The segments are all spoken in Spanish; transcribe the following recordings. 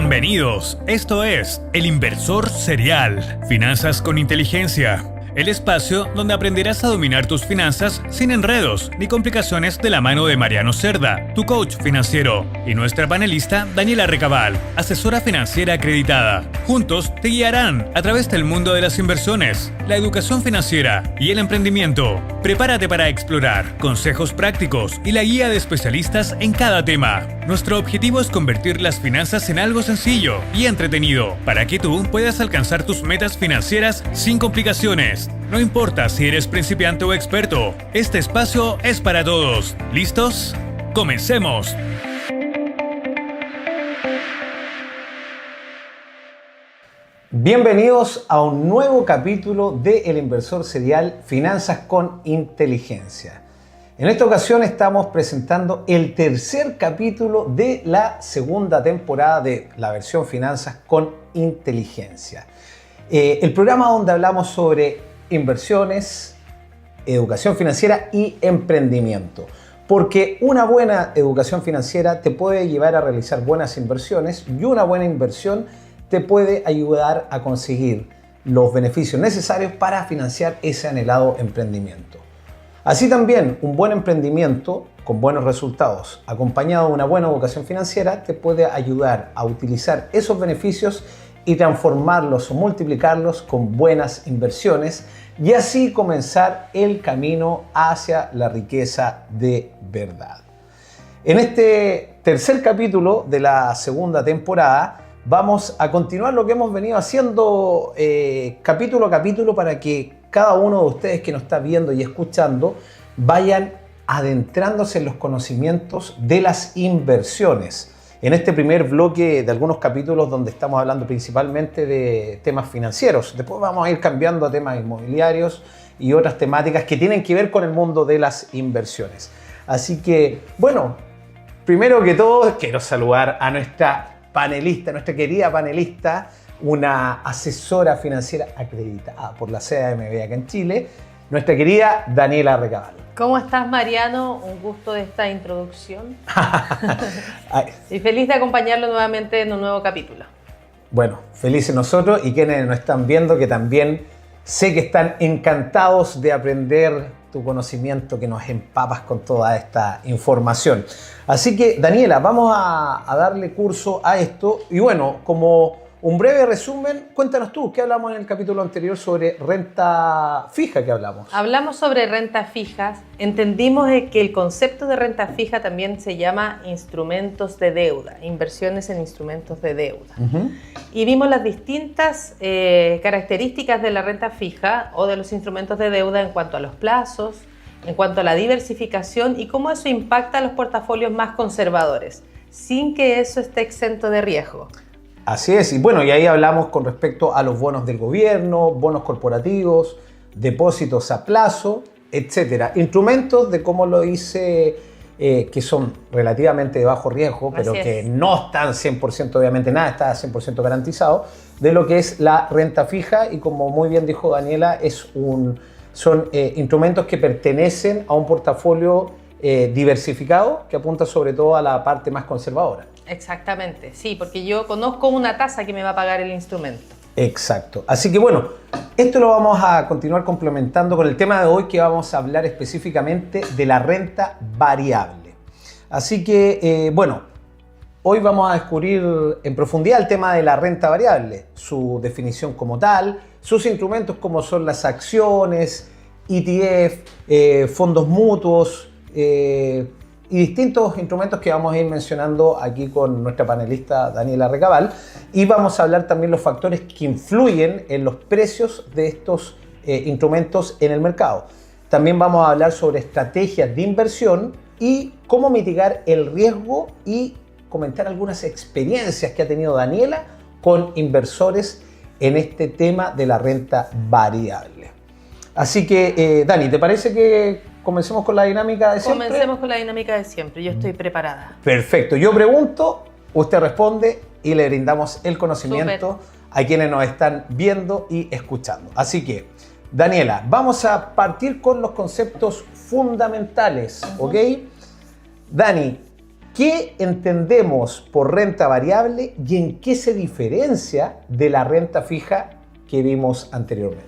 Bienvenidos, esto es El Inversor Serial, Finanzas con Inteligencia, el espacio donde aprenderás a dominar tus finanzas sin enredos ni complicaciones de la mano de Mariano Cerda, tu coach financiero, y nuestra panelista Daniela Recabal, asesora financiera acreditada. Juntos te guiarán a través del mundo de las inversiones, la educación financiera y el emprendimiento. Prepárate para explorar consejos prácticos y la guía de especialistas en cada tema. Nuestro objetivo es convertir las finanzas en algo sencillo y entretenido para que tú puedas alcanzar tus metas financieras sin complicaciones. No importa si eres principiante o experto, este espacio es para todos. ¿Listos? ¡Comencemos! Bienvenidos a un nuevo capítulo de El Inversor Serial, Finanzas con Inteligencia. En esta ocasión estamos presentando el tercer capítulo de la segunda temporada de la versión Finanzas con Inteligencia. El programa donde hablamos sobre inversiones, educación financiera y emprendimiento. Porque una buena educación financiera te puede llevar a realizar buenas inversiones y una buena inversión te puede ayudar a conseguir los beneficios necesarios para financiar ese anhelado emprendimiento. Así también, un buen emprendimiento con buenos resultados, acompañado de una buena educación financiera, te puede ayudar a utilizar esos beneficios y transformarlos o multiplicarlos con buenas inversiones y así comenzar el camino hacia la riqueza de verdad. En este tercer capítulo de la segunda temporada vamos a continuar lo que hemos venido haciendo capítulo a capítulo para que cada uno de ustedes que nos está viendo y escuchando vayan adentrándose en los conocimientos de las inversiones. En este primer bloque de algunos capítulos donde estamos hablando principalmente de temas financieros. Después vamos a ir cambiando a temas inmobiliarios y otras temáticas que tienen que ver con el mundo de las inversiones. Así que, bueno, primero que todo quiero saludar a nuestra panelista, nuestra querida panelista, una asesora financiera acreditada por la CAMB acá en Chile, nuestra querida Daniela Recabal. ¿Cómo estás, Mariano? Un gusto de esta introducción. Y feliz de acompañarlo nuevamente en un nuevo capítulo. Bueno, felices nosotros y quienes nos están viendo, que también sé que están encantados de aprender tu conocimiento, que nos empapas con toda esta información. Así que, Daniela, vamos a darle curso a esto. Y bueno, como un breve resumen, cuéntanos tú, ¿qué hablamos en el capítulo anterior sobre renta fija que hablamos? Hablamos sobre rentas fijas. Entendimos que el concepto de renta fija también se llama instrumentos de deuda, inversiones en instrumentos de deuda. Y vimos las distintas características de la renta fija o de los instrumentos de deuda en cuanto a los plazos, en cuanto a la diversificación y cómo eso impacta a los portafolios más conservadores, sin que eso esté exento de riesgo. Así es, y bueno, y ahí hablamos con respecto a los bonos del gobierno, bonos corporativos, depósitos a plazo, etcétera. Instrumentos de, como lo hice, que son relativamente de bajo riesgo, pero que no están 100%, obviamente nada está 100% garantizado, de lo que es la renta fija, y como muy bien dijo Daniela, son instrumentos que pertenecen a un portafolio diversificado que apunta sobre todo a la parte más conservadora. Exactamente, sí, porque yo conozco una tasa que me va a pagar el instrumento. Exacto. Así que bueno, esto lo vamos a continuar complementando con el tema de hoy, que vamos a hablar específicamente de la renta variable. Así que bueno, hoy vamos a descubrir en profundidad el tema de la renta variable, su definición como tal, sus instrumentos como son las acciones, ETF, fondos mutuos, y distintos instrumentos que vamos a ir mencionando aquí con nuestra panelista Daniela Recabal, y vamos a hablar también los factores que influyen en los precios de estos instrumentos en el mercado. También vamos a hablar sobre estrategias de inversión y cómo mitigar el riesgo y comentar algunas experiencias que ha tenido Daniela con inversores en este tema de la renta variable. Así que, Dani, ¿te parece que comencemos con la dinámica de siempre? Comencemos con la dinámica de siempre, yo estoy preparada. Perfecto, yo pregunto, usted responde y le brindamos el conocimiento a quienes nos están viendo y escuchando. Así que, Daniela, vamos a partir con los conceptos fundamentales, ¿ok? Dani, ¿Qué entendemos por renta variable y en qué se diferencia de la renta fija que vimos anteriormente?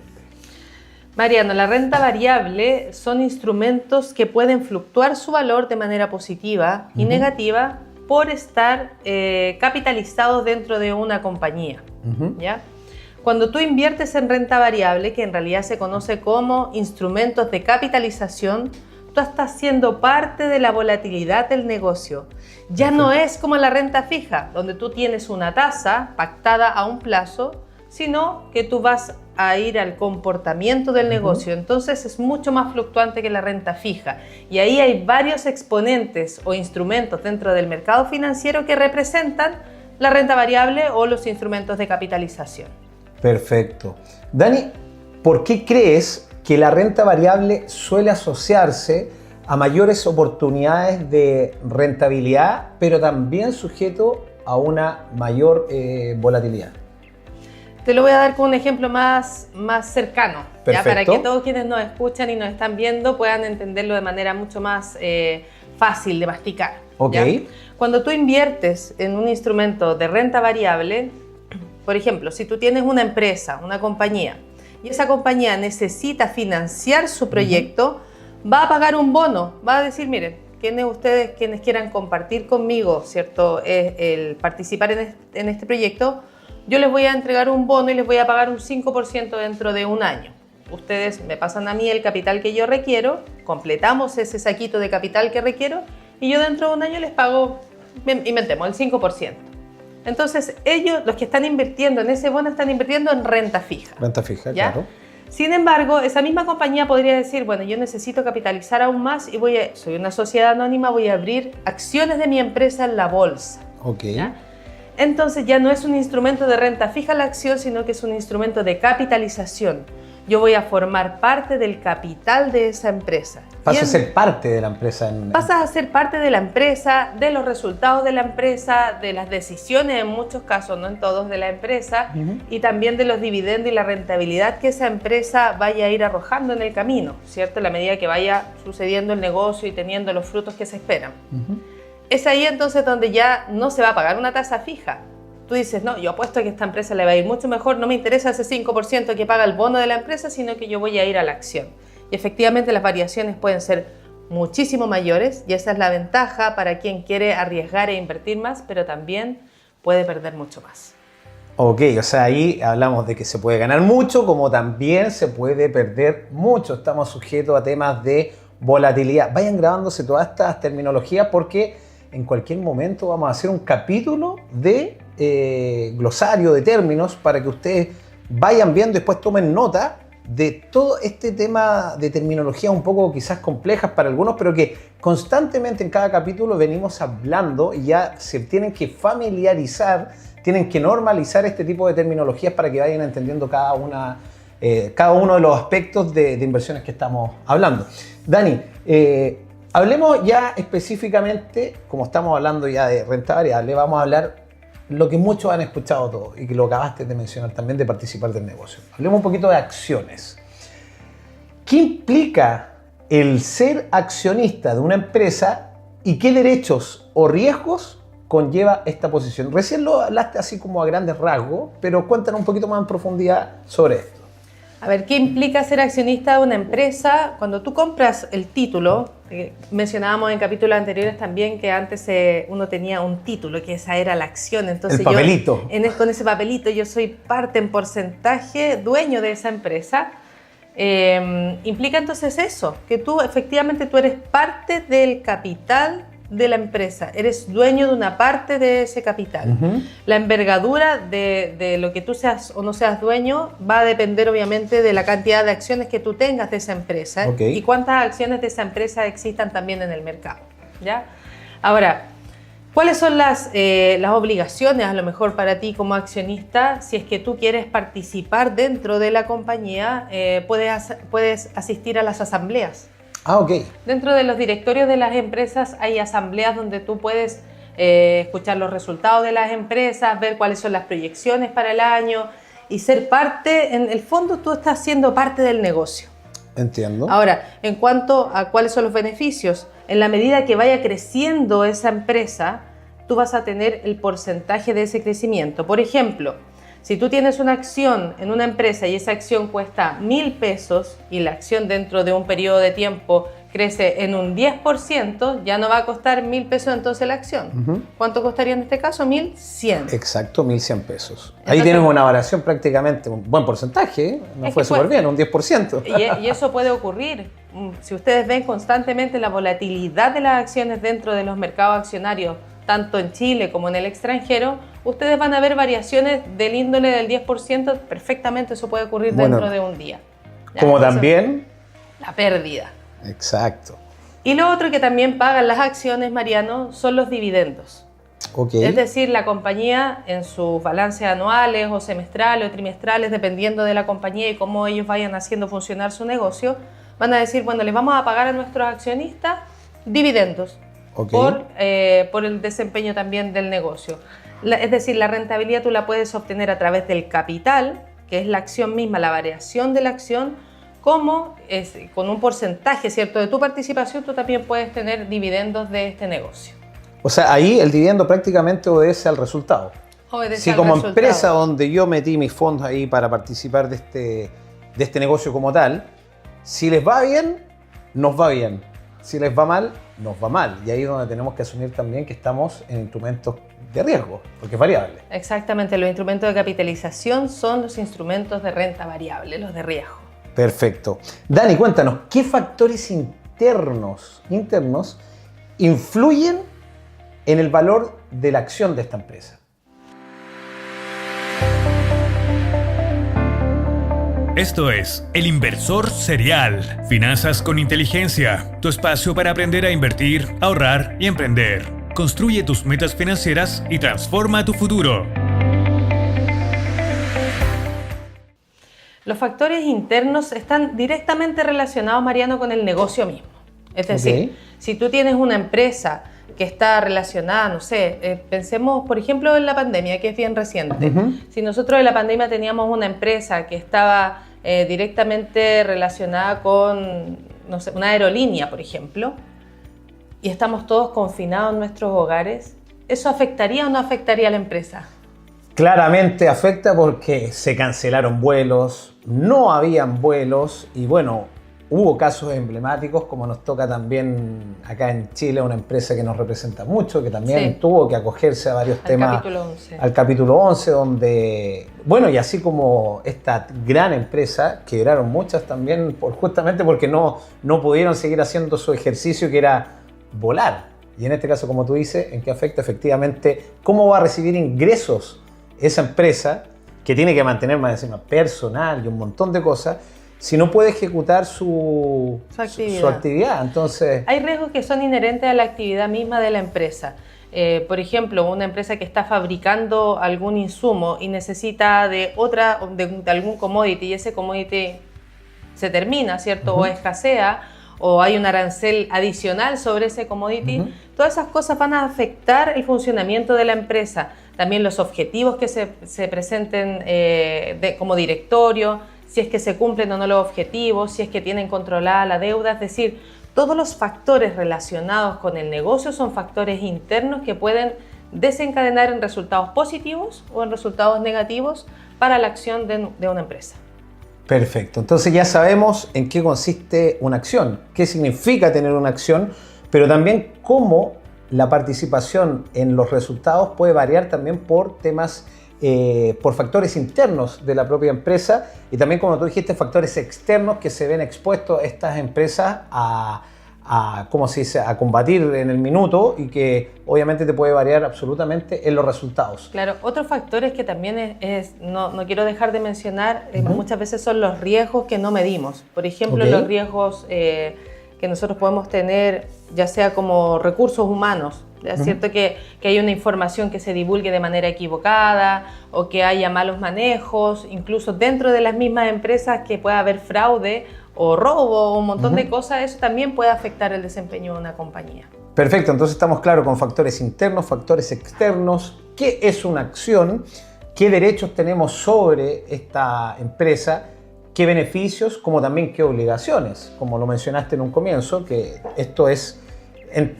Mariano, la renta variable son instrumentos que pueden fluctuar su valor de manera positiva y negativa por estar capitalizados dentro de una compañía. ¿Ya? Cuando tú inviertes en renta variable, que en realidad se conoce como instrumentos de capitalización, tú estás siendo parte de la volatilidad del negocio. Ya no es como la renta fija, donde tú tienes una tasa pactada a un plazo, sino que tú vas a ir al comportamiento del negocio. Entonces es mucho más fluctuante que la renta fija. Y ahí hay varios exponentes o instrumentos dentro del mercado financiero que representan la renta variable o los instrumentos de capitalización. Perfecto. Dani, ¿por qué crees que la renta variable suele asociarse a mayores oportunidades de rentabilidad, pero también sujeto a una mayor volatilidad? Te lo voy a dar con un ejemplo más cercano, ¿ya? Para que todos quienes nos escuchan y nos están viendo puedan entenderlo de manera mucho más fácil de masticar. Okay. Cuando tú inviertes en un instrumento de renta variable, por ejemplo, si tú tienes una empresa, una compañía, y esa compañía necesita financiar su proyecto, va a pagar un bono, va a decir, miren, ustedes quienes quieran compartir conmigo, ¿cierto?, el participar en este proyecto, yo les voy a entregar un bono y les voy a pagar un 5% dentro de un año. Ustedes me pasan a mí el capital que yo requiero, completamos ese saquito de capital que requiero y yo dentro de un año les pago, inventemos, el 5%. Entonces ellos, los que están invirtiendo en ese bono, están invirtiendo en renta fija. Renta fija, ¿ya? Claro. Sin embargo, esa misma compañía podría decir, bueno, yo necesito capitalizar aún más y soy una sociedad anónima, voy a abrir acciones de mi empresa en la bolsa. Ok. ¿Ya? Entonces ya no es un instrumento de renta fija la acción, sino que es un instrumento de capitalización. Yo voy a formar parte del capital de esa empresa. Pasas a ser parte de la empresa. Pasas a ser parte de la empresa, de los resultados de la empresa, de las decisiones en muchos casos, no en todos, de la empresa, y también de los dividendos y la rentabilidad que esa empresa vaya a ir arrojando en el camino, ¿cierto? En la medida que vaya sucediendo el negocio y teniendo los frutos que se esperan. Es ahí entonces donde ya no se va a pagar una tasa fija. Tú dices, no, yo apuesto a que esta empresa le va a ir mucho mejor, no me interesa ese 5% que paga el bono de la empresa, sino que yo voy a ir a la acción. Y efectivamente las variaciones pueden ser muchísimo mayores y esa es la ventaja para quien quiere arriesgar e invertir más, pero también puede perder mucho más. Ok, o sea, ahí hablamos de que se puede ganar mucho, como también se puede perder mucho. Estamos sujetos a temas de volatilidad. Vayan grabándose todas estas terminologías porque en cualquier momento vamos a hacer un capítulo de glosario de términos para que ustedes vayan viendo y después tomen nota de todo este tema de terminología un poco quizás complejas para algunos, pero que constantemente en cada capítulo venimos hablando y ya se tienen que familiarizar, tienen que normalizar este tipo de terminologías para que vayan entendiendo cada uno de los aspectos de inversiones que estamos hablando. Dani, hablemos ya específicamente, como estamos hablando ya de renta variable, vamos a hablar lo que muchos han escuchado todos y que lo acabaste de mencionar también, de participar del negocio. Hablemos un poquito de acciones. ¿Qué implica el ser accionista de una empresa y qué derechos o riesgos conlleva esta posición? Recién lo hablaste así como a grandes rasgos, pero cuéntanos un poquito más en profundidad sobre esto. A ver, ¿qué implica ser accionista de una empresa? Cuando tú compras el título, mencionábamos en capítulos anteriores también que antes uno tenía un título, que esa era la acción. Entonces el papelito. Con ese papelito yo soy parte en porcentaje, dueño de esa empresa. Implica entonces eso, que tú efectivamente tú eres parte del capital de la empresa, eres dueño de una parte de ese capital. La envergadura de lo que tú seas o no seas dueño va a depender obviamente de la cantidad de acciones que tú tengas de esa empresa y cuántas acciones de esa empresa existan también en el mercado, ¿ya? Ahora, ¿cuáles son las obligaciones a lo mejor para ti como accionista? Si es que tú quieres participar dentro de la compañía, puedes asistir a las asambleas. Ok. Dentro de los directorios de las empresas hay asambleas donde tú puedes escuchar los resultados de las empresas, ver cuáles son las proyecciones para el año y ser parte, en el fondo tú estás siendo parte del negocio. Entiendo. Ahora, en cuanto a cuáles son los beneficios, en la medida que vaya creciendo esa empresa, tú vas a tener el porcentaje de ese crecimiento. Por ejemplo, si tú tienes una acción en una empresa y esa acción cuesta 1.000 pesos y la acción dentro de un periodo de tiempo crece en un 10%, ya no va a costar 1.000 pesos entonces la acción. ¿Cuánto costaría en este caso? 1.100. Exacto, 1.100 pesos. Ahí Entonces, tienes una variación prácticamente, un buen porcentaje, ¿eh? No fue súper bien, un 10%. Y eso puede ocurrir. Si ustedes ven constantemente la volatilidad de las acciones dentro de los mercados accionarios, tanto en Chile como en el extranjero, ustedes van a ver variaciones del índole del 10%, perfectamente eso puede ocurrir dentro de un día. ¿Ya? Como Entonces, también... la pérdida. Exacto. Y lo otro que también pagan las acciones, Mariano, son los dividendos. Okay. Es decir, la compañía en sus balances anuales o semestrales o trimestrales, dependiendo de la compañía y cómo ellos vayan haciendo funcionar su negocio, van a decir, bueno, les vamos a pagar a nuestros accionistas dividendos. Okay. Por el desempeño también del negocio. Es decir, la rentabilidad tú la puedes obtener a través del capital, que es la acción misma, la variación de la acción, como con un porcentaje, ¿cierto?, de tu participación, tú también puedes tener dividendos de este negocio. O sea, ahí el dividendo prácticamente obedece al resultado. Si como empresa donde yo metí mis fondos ahí para participar de este negocio como tal, si les va bien, nos va bien. Si les va mal, nos va mal. Y ahí es donde tenemos que asumir también que estamos en instrumentos de riesgo, porque es variable. Exactamente, los instrumentos de capitalización son los instrumentos de renta variable, los de riesgo. Perfecto. Dani, cuéntanos, ¿qué factores internos influyen en el valor de la acción de esta empresa? Esto es El Inversor Serial. Finanzas con inteligencia. Tu espacio para aprender a invertir, ahorrar y emprender. Construye tus metas financieras y transforma tu futuro. Los factores internos están directamente relacionados, Mariano, con el negocio mismo. Es decir, si tú tienes una empresa que está relacionada, no sé, pensemos por ejemplo en la pandemia, que es bien reciente. Si nosotros en la pandemia teníamos una empresa que estaba directamente relacionada con, no sé, una aerolínea, por ejemplo, y estamos todos confinados en nuestros hogares, ¿eso afectaría o no afectaría a la empresa? Claramente afecta porque se cancelaron vuelos, no habían vuelos y bueno, hubo casos emblemáticos como nos toca también acá en Chile, una empresa que nos representa mucho, que también tuvo que acogerse a varios temas. Al capítulo 11, donde, bueno, y así como esta gran empresa, quebraron muchas también justamente porque no pudieron seguir haciendo su ejercicio que era volar. Y en este caso, como tú dices, ¿en qué afecta efectivamente cómo va a recibir ingresos esa empresa que tiene que mantener más encima personal y un montón de cosas si no puede ejecutar su actividad? Entonces, hay riesgos que son inherentes a la actividad misma de la empresa. Por ejemplo, una empresa que está fabricando algún insumo y necesita de algún commodity y ese commodity se termina, ¿cierto? O escasea, o hay un arancel adicional sobre ese commodity. Todas esas cosas van a afectar el funcionamiento de la empresa. También los objetivos que se presenten como directorio, si es que se cumplen o no los objetivos, si es que tienen controlada la deuda. Es decir, todos los factores relacionados con el negocio son factores internos que pueden desencadenar en resultados positivos o en resultados negativos para la acción de una empresa. Perfecto. Entonces ya sabemos en qué consiste una acción, qué significa tener una acción, pero también cómo la participación en los resultados puede variar también por temas, por factores internos de la propia empresa y también, como tú dijiste, factores externos que se ven expuestos estas empresas a ¿cómo se dice?, a combatir en el minuto y que obviamente te puede variar absolutamente en los resultados. Claro, otros factores que también no quiero dejar de mencionar, muchas veces son los riesgos que no medimos. Por ejemplo, los riesgos que nosotros podemos tener, ya sea como recursos humanos. Es cierto que hay una información que se divulgue de manera equivocada o que haya malos manejos, incluso dentro de las mismas empresas que pueda haber fraude o robo o un montón de cosas. Eso también puede afectar el desempeño de una compañía. Perfecto, entonces estamos claros con factores internos, factores externos. ¿Qué es una acción? ¿Qué derechos tenemos sobre esta empresa? qué beneficios como también qué obligaciones, como lo mencionaste en un comienzo, que esto es en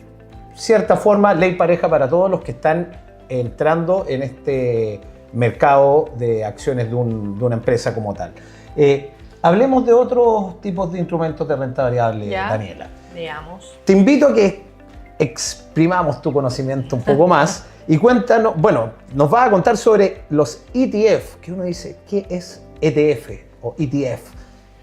cierta forma ley pareja para todos los que están entrando en este mercado de acciones de una empresa como tal. Hablemos de otros tipos de instrumentos de renta variable, Ya, Daniela. veamos. Te invito a que exprimamos tu conocimiento un poco más y cuéntanos, bueno, nos vas a contar sobre los ETF, que uno dice, ¿qué es ETF o ETF?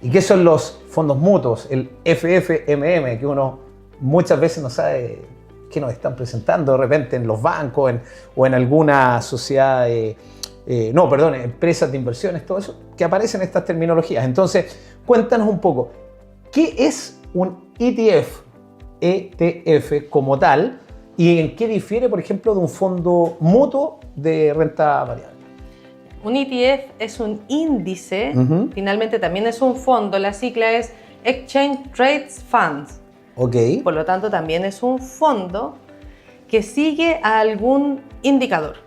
¿Y qué son los fondos mutuos, el FFMM, que uno muchas veces no sabe qué nos están presentando de repente en los bancos o en alguna sociedad, empresas de inversiones, todo eso, que aparecen estas terminologías. Entonces, cuéntanos un poco, ¿qué es un ETF como tal y en qué difiere, por ejemplo, de un fondo mutuo de renta variable? Un ETF es un índice, finalmente también es un fondo, la sigla es Exchange Traded Funds. Ok. Por lo tanto, también es un fondo que sigue a algún indicador.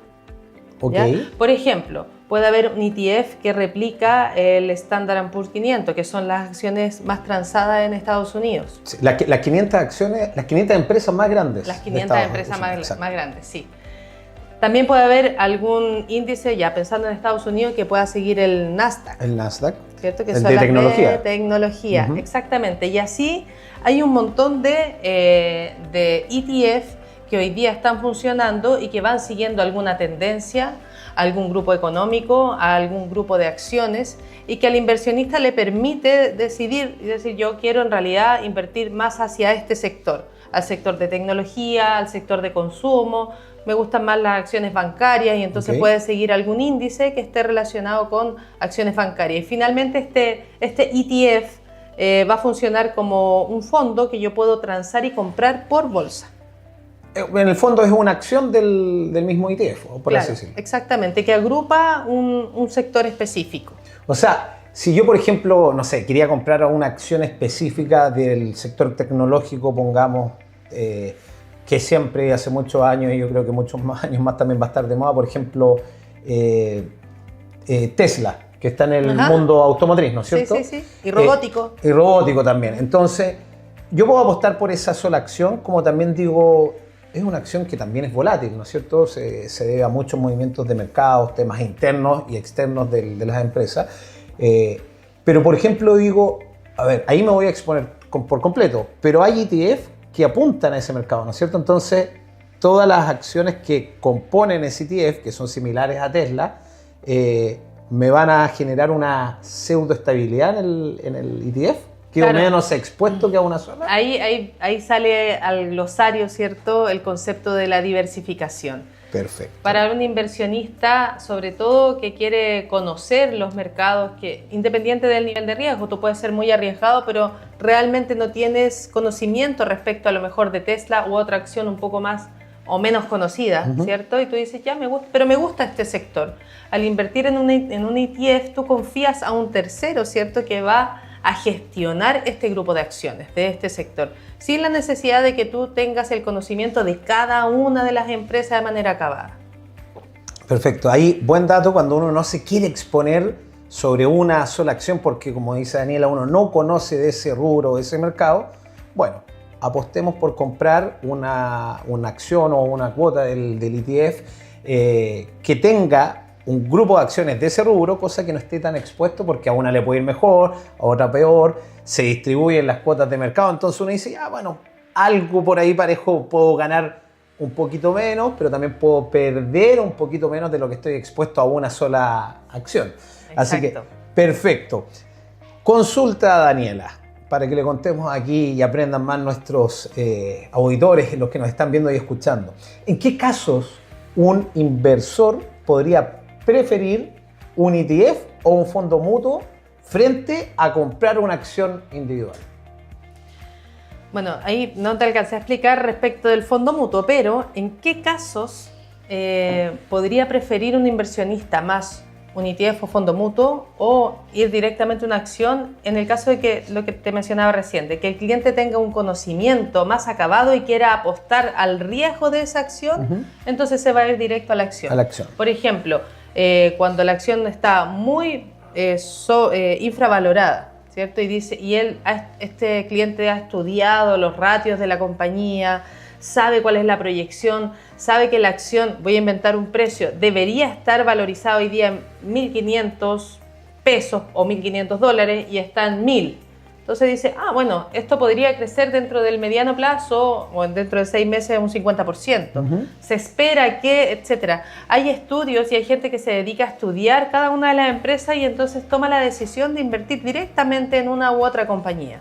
Ok. ¿Ya? Por ejemplo, puede haber un ETF que replica el Standard & Poor's 500, que son las acciones más transadas en Estados Unidos. Sí, las 500 acciones, las 500 empresas más grandes. Las 500 de empresas Estados más grandes, sí. También puede haber algún índice, ya pensando en Estados Unidos, que pueda seguir el Nasdaq. El Nasdaq. ¿Cierto? Que el son de las tecnología. de tecnología, exactamente. Y así hay un montón de ETF que hoy día están funcionando y que van siguiendo alguna tendencia, algún grupo económico, a algún grupo de acciones y que al inversionista le permite decidir y decir yo quiero en realidad invertir más hacia este sector, al sector de tecnología, al sector de consumo, me gustan más las acciones bancarias y entonces puede seguir algún índice que esté relacionado con acciones bancarias. Y finalmente este ETF va a funcionar como un fondo que yo puedo transar y comprar por bolsa. En el fondo es una acción del mismo ETF, por así decirlo. Exactamente, que agrupa un sector específico. O sea, si yo, por ejemplo, no sé, quería comprar una acción específica del sector tecnológico, pongamos, que siempre hace muchos años, y yo creo que muchos más años más también va a estar de moda, por ejemplo, Tesla, que está en el mundo automotriz, ¿no es cierto? Sí, sí, sí. Y robótico. Y robótico también. Entonces, yo puedo apostar por esa sola acción, como también digo, es una acción que también es volátil, ¿no es cierto? Se debe a muchos movimientos de mercados, temas internos y externos de las empresas. Pero, por ejemplo, digo, a ver, ahí me voy a exponer por completo, pero hay ETF que apuntan a ese mercado, ¿no es cierto? Entonces, todas las acciones que componen ese ETF, que son similares a Tesla, me van a generar una pseudoestabilidad en el ETF. Quedo menos expuesto que a una sola. Ahí sale al glosario, ¿cierto?, el concepto de la diversificación. Perfecto. Para un inversionista, sobre todo que quiere conocer los mercados, que independiente del nivel de riesgo, tú puedes ser muy arriesgado, pero realmente no tienes conocimiento respecto a lo mejor de Tesla u otra acción un poco más o menos conocida, ¿cierto? Y tú dices, ya me gusta, pero me gusta este sector. Al invertir en un ETF, tú confías a un tercero, ¿cierto?, que va a gestionar este grupo de acciones de este sector, sin la necesidad de que tú tengas el conocimiento de cada una de las empresas de manera acabada. Perfecto, ahí buen dato cuando uno no se quiere exponer sobre una sola acción porque, como dice Daniela, uno no conoce de ese rubro, de ese mercado. Bueno, apostemos por comprar una acción o una cuota del ETF que tenga un grupo de acciones de ese rubro, cosa que no esté tan expuesto porque a una le puede ir mejor, a otra peor, se distribuyen las cuotas de mercado, entonces uno dice, bueno, algo por ahí parejo puedo ganar un poquito menos, pero también puedo perder un poquito menos de lo que estoy expuesto a una sola acción. Exacto. Así que, perfecto. Consulta a Daniela, para que le contemos aquí y aprendan más nuestros auditores, los que nos están viendo y escuchando. ¿En qué casos un inversor podría preferir un ETF o un fondo mutuo frente a comprar una acción individual? Bueno, ahí no te alcancé a explicar respecto del fondo mutuo, pero ¿en qué casos podría preferir un inversionista más un ETF o fondo mutuo o ir directamente a una acción en el caso de que, lo que te mencionaba recién, de que el cliente tenga un conocimiento más acabado y quiera apostar al riesgo de esa acción, entonces se va a ir directo a la acción. A la acción. Por ejemplo, cuando la acción está muy infravalorada, ¿cierto? Y dice, este cliente ha estudiado los ratios de la compañía, sabe cuál es la proyección, sabe que la acción, voy a inventar un precio, debería estar valorizada hoy día en 1.500 pesos o 1.500 dólares y está en 1.000. Entonces dice, bueno, esto podría crecer dentro del mediano plazo o dentro de 6 meses un 50%. Se espera que, etcétera. Hay estudios y hay gente que se dedica a estudiar cada una de las empresas y entonces toma la decisión de invertir directamente en una u otra compañía.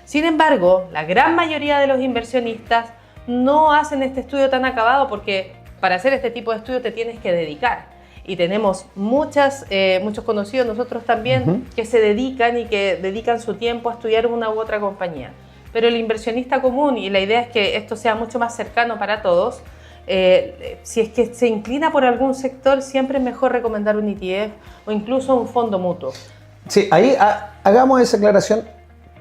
Sin embargo, la gran mayoría de los inversionistas no hacen este estudio tan acabado porque para hacer este tipo de estudio te tienes que dedicar. Y tenemos muchos conocidos, nosotros también, que se dedican y que dedican su tiempo a estudiar una u otra compañía. Pero el inversionista común, y la idea es que esto sea mucho más cercano para todos, si es que se inclina por algún sector, siempre es mejor recomendar un ETF o incluso un fondo mutuo. Sí, ahí hagamos esa aclaración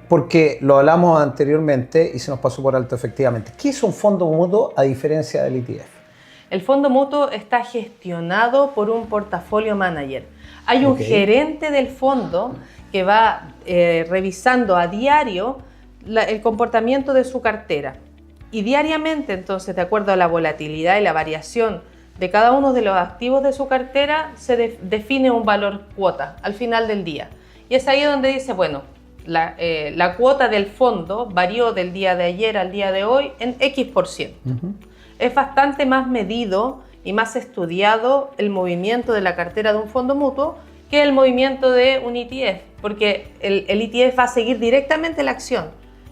porque lo hablamos anteriormente y se nos pasó por alto efectivamente. ¿Qué es un fondo mutuo a diferencia del ETF? El fondo mutuo está gestionado por un portafolio manager. Hay un gerente del fondo que va revisando a diario el comportamiento de su cartera. Y diariamente, entonces, de acuerdo a la volatilidad y la variación de cada uno de los activos de su cartera, se define un valor cuota al final del día. Y es ahí donde dice, bueno, la cuota del fondo varió del día de ayer al día de hoy en X%. Es bastante más medido y más estudiado el movimiento de la cartera de un fondo mutuo que el movimiento de un ETF, porque el ETF va a seguir directamente la acción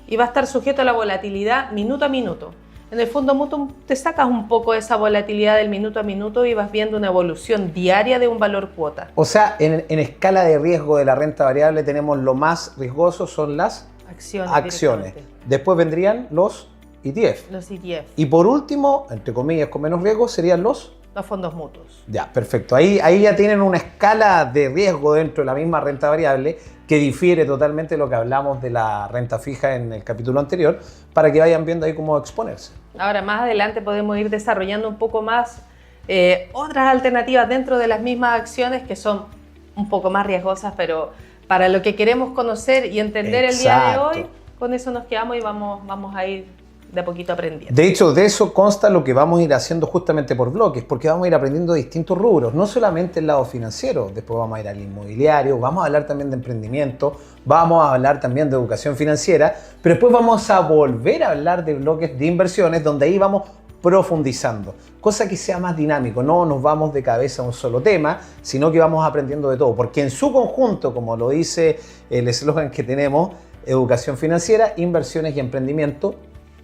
y va a estar sujeto a la volatilidad minuto a minuto. En el fondo mutuo te sacas un poco esa volatilidad del minuto a minuto y vas viendo una evolución diaria de un valor cuota. O sea, en escala de riesgo de la renta variable tenemos lo más riesgoso son las acciones. Después vendrían los ETF. Los ETF. Y por último, entre comillas, con menos riesgo, serían los fondos mutuos. Ya, perfecto. Ahí ya tienen una escala de riesgo dentro de la misma renta variable que difiere totalmente de lo que hablamos de la renta fija en el capítulo anterior, para que vayan viendo ahí cómo exponerse. Ahora, más adelante podemos ir desarrollando un poco más otras alternativas dentro de las mismas acciones que son un poco más riesgosas, pero para lo que queremos conocer y entender el día de hoy, con eso nos quedamos y vamos a ir de a poquito aprendiendo. De hecho, de eso consta lo que vamos a ir haciendo justamente por bloques, porque vamos a ir aprendiendo distintos rubros, no solamente el lado financiero, después vamos a ir al inmobiliario, vamos a hablar también de emprendimiento, vamos a hablar también de educación financiera, pero después vamos a volver a hablar de bloques de inversiones, donde ahí vamos profundizando, cosa que sea más dinámico, no nos vamos de cabeza a un solo tema, sino que vamos aprendiendo de todo, porque en su conjunto, como lo dice el eslogan que tenemos, educación financiera, inversiones y emprendimiento,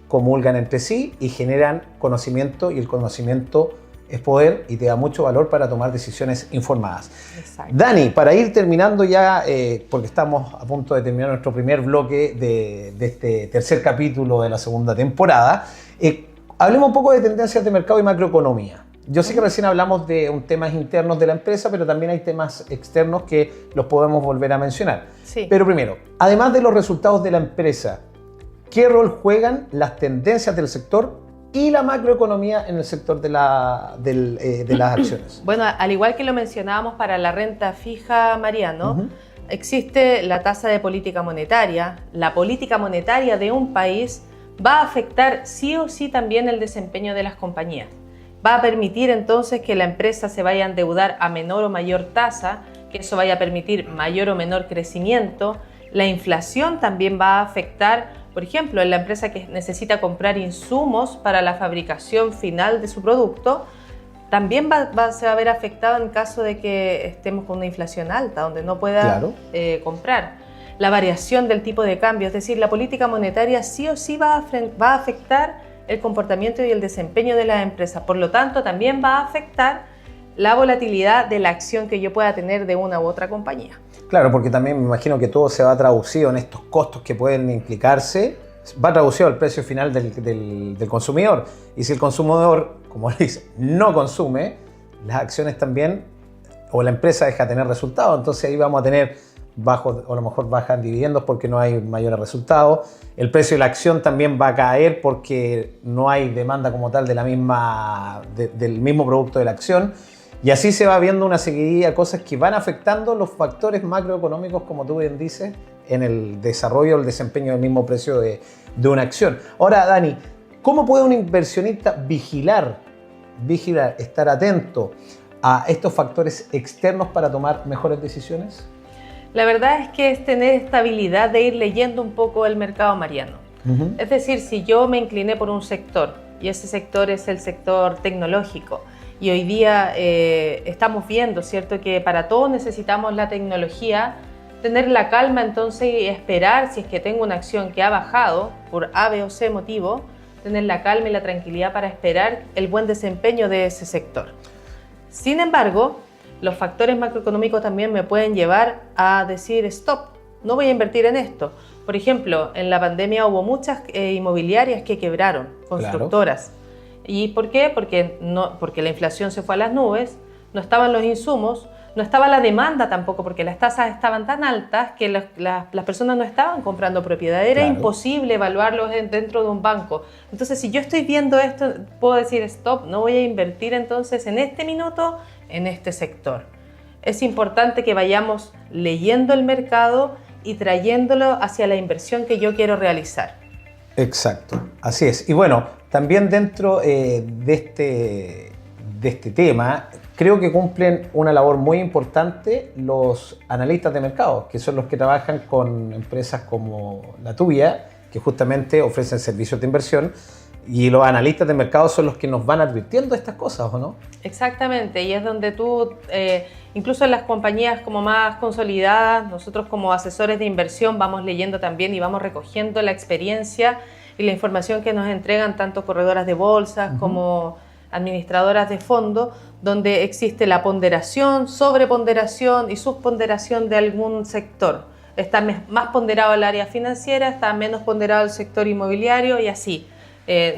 comulgan entre sí y generan conocimiento, y el conocimiento es poder y te da mucho valor para tomar decisiones informadas. Exacto. Dani, para ir terminando ya, porque estamos a punto de terminar nuestro primer bloque de este tercer capítulo de la segunda temporada, hablemos un poco de tendencias de mercado y macroeconomía. Yo sé que recién hablamos de temas internos de la empresa, pero también hay temas externos que los podemos volver a mencionar. Sí. Pero primero, además de los resultados de la empresa, ¿qué rol juegan las tendencias del sector y la macroeconomía en el sector de las acciones? Bueno, al igual que lo mencionábamos para la renta fija, Mariano, existe la tasa de política monetaria. La política monetaria de un país va a afectar sí o sí también el desempeño de las compañías. Va a permitir entonces que la empresa se vaya a endeudar a menor o mayor tasa, que eso vaya a permitir mayor o menor crecimiento. La inflación también va a afectar, por ejemplo, en la empresa que necesita comprar insumos para la fabricación final de su producto, también se va a ver afectado en caso de que estemos con una inflación alta, donde no pueda comprar. La variación del tipo de cambio, es decir, la política monetaria sí o sí va a afectar el comportamiento y el desempeño de las empresas. Por lo tanto, también va a afectar la volatilidad de la acción que yo pueda tener de una u otra compañía. Claro, porque también me imagino que todo se va traducido en estos costos que pueden implicarse, va traducido al precio final del consumidor. Y si el consumidor, como dice, no consume, las acciones también, o la empresa deja de tener resultados. Entonces ahí vamos a tener bajos, o a lo mejor bajan dividendos porque no hay mayores resultados. El precio de la acción también va a caer porque no hay demanda como tal del mismo producto de la acción. Y así se va viendo una seguidilla de cosas que van afectando los factores macroeconómicos, como tú bien dices, en el desarrollo o el desempeño del mismo precio de una acción. Ahora, Dani, ¿cómo puede un inversionista vigilar, estar atento a estos factores externos para tomar mejores decisiones? La verdad es que es tener estabilidad de ir leyendo un poco el mercado mariano. Es decir, si yo me incliné por un sector y ese sector es el sector tecnológico y hoy día estamos viendo, ¿cierto?, que para todo necesitamos la tecnología, tener la calma entonces y esperar, si es que tengo una acción que ha bajado por A, B o C motivo, tener la calma y la tranquilidad para esperar el buen desempeño de ese sector. Sin embargo, los factores macroeconómicos también me pueden llevar a decir stop, no voy a invertir en esto. Por ejemplo, en la pandemia hubo muchas inmobiliarias que quebraron, constructoras. Claro. ¿Y por qué? Porque la inflación se fue a las nubes, no estaban los insumos, no estaba la demanda tampoco, porque las tasas estaban tan altas que las personas no estaban comprando propiedad. Era imposible evaluarlos dentro de un banco. Entonces, si yo estoy viendo esto, puedo decir stop, no voy a invertir entonces en este minuto en este sector. Es importante que vayamos leyendo el mercado y trayéndolo hacia la inversión que yo quiero realizar. Exacto, así es. Y bueno, también dentro de este tema, creo que cumplen una labor muy importante los analistas de mercado, que son los que trabajan con empresas como la tuya, que justamente ofrecen servicios de inversión, y los analistas de mercado son los que nos van advirtiendo estas cosas, ¿o no? Exactamente, y es donde tú, incluso en las compañías como más consolidadas, nosotros como asesores de inversión vamos leyendo también y vamos recogiendo la experiencia y la información que nos entregan tanto corredoras de bolsas como administradoras de fondo, donde existe la ponderación, sobreponderación y subponderación de algún sector. Está más ponderado el área financiera, está menos ponderado el sector inmobiliario y así.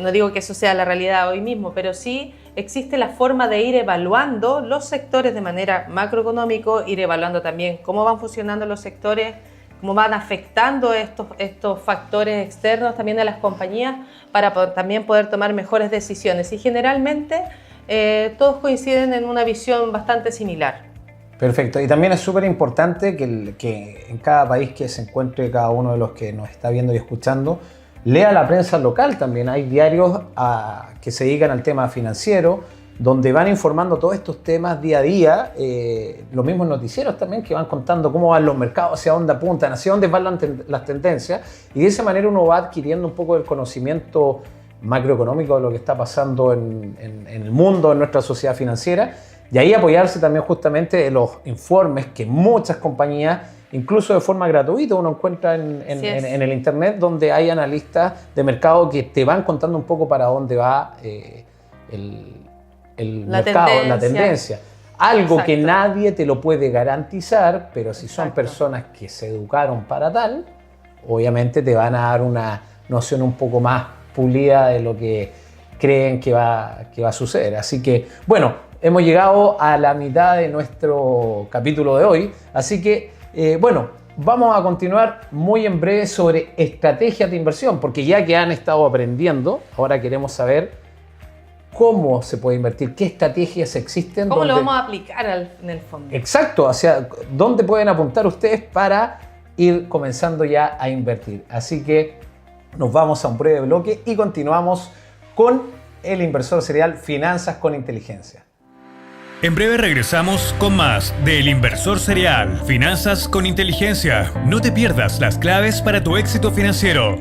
No digo que eso sea la realidad hoy mismo, pero sí existe la forma de ir evaluando los sectores de manera macroeconómica, ir evaluando también cómo van funcionando los sectores, cómo van afectando estos factores externos también a las compañías para también poder tomar mejores decisiones. Y generalmente todos coinciden en una visión bastante similar. Perfecto. Y también es súper importante que en cada país que se encuentre cada uno de los que nos está viendo y escuchando, lea la prensa local también. Hay diarios que se dedican al tema financiero, donde van informando todos estos temas día a día. Los mismos noticieros también que van contando cómo van los mercados, hacia dónde apuntan, hacia dónde van las tendencias. Y de esa manera uno va adquiriendo un poco el conocimiento macroeconómico de lo que está pasando en el mundo, en nuestra sociedad financiera. Y ahí apoyarse también justamente de los informes que muchas compañías, incluso de forma gratuita, uno encuentra en el internet, donde hay analistas de mercado que te van contando un poco para dónde va el mercado, la tendencia. Algo Exacto. que nadie te lo puede garantizar, pero si son personas que se educaron para tal, obviamente te van a dar una noción un poco más pulida de lo que creen que va a suceder. Así que, bueno, hemos llegado a la mitad de nuestro capítulo de hoy, así que bueno, vamos a continuar muy en breve sobre estrategias de inversión, porque ya que han estado aprendiendo, ahora queremos saber cómo se puede invertir, qué estrategias existen. ¿Cómo lo vamos a aplicar en el fondo? Exacto, hacia dónde pueden apuntar ustedes para ir comenzando ya a invertir. Así que nos vamos a un breve bloque y continuamos con el inversor serial Finanzas con Inteligencia. En breve regresamos con más de El Inversor Serial, Finanzas con Inteligencia. No te pierdas las claves para tu éxito financiero.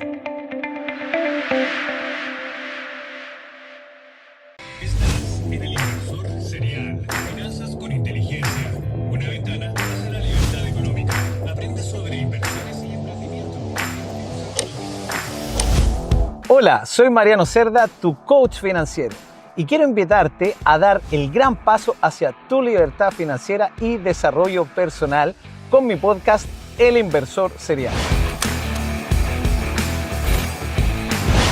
Estás en El Inversor Serial, Finanzas con Inteligencia. Una ventana hacia la libertad económica. Aprende sobre inversiones y emprendimiento. Hola, soy Mariano Cerda, tu coach financiero. Y quiero invitarte a dar el gran paso hacia tu libertad financiera y desarrollo personal con mi podcast El Inversor Serial.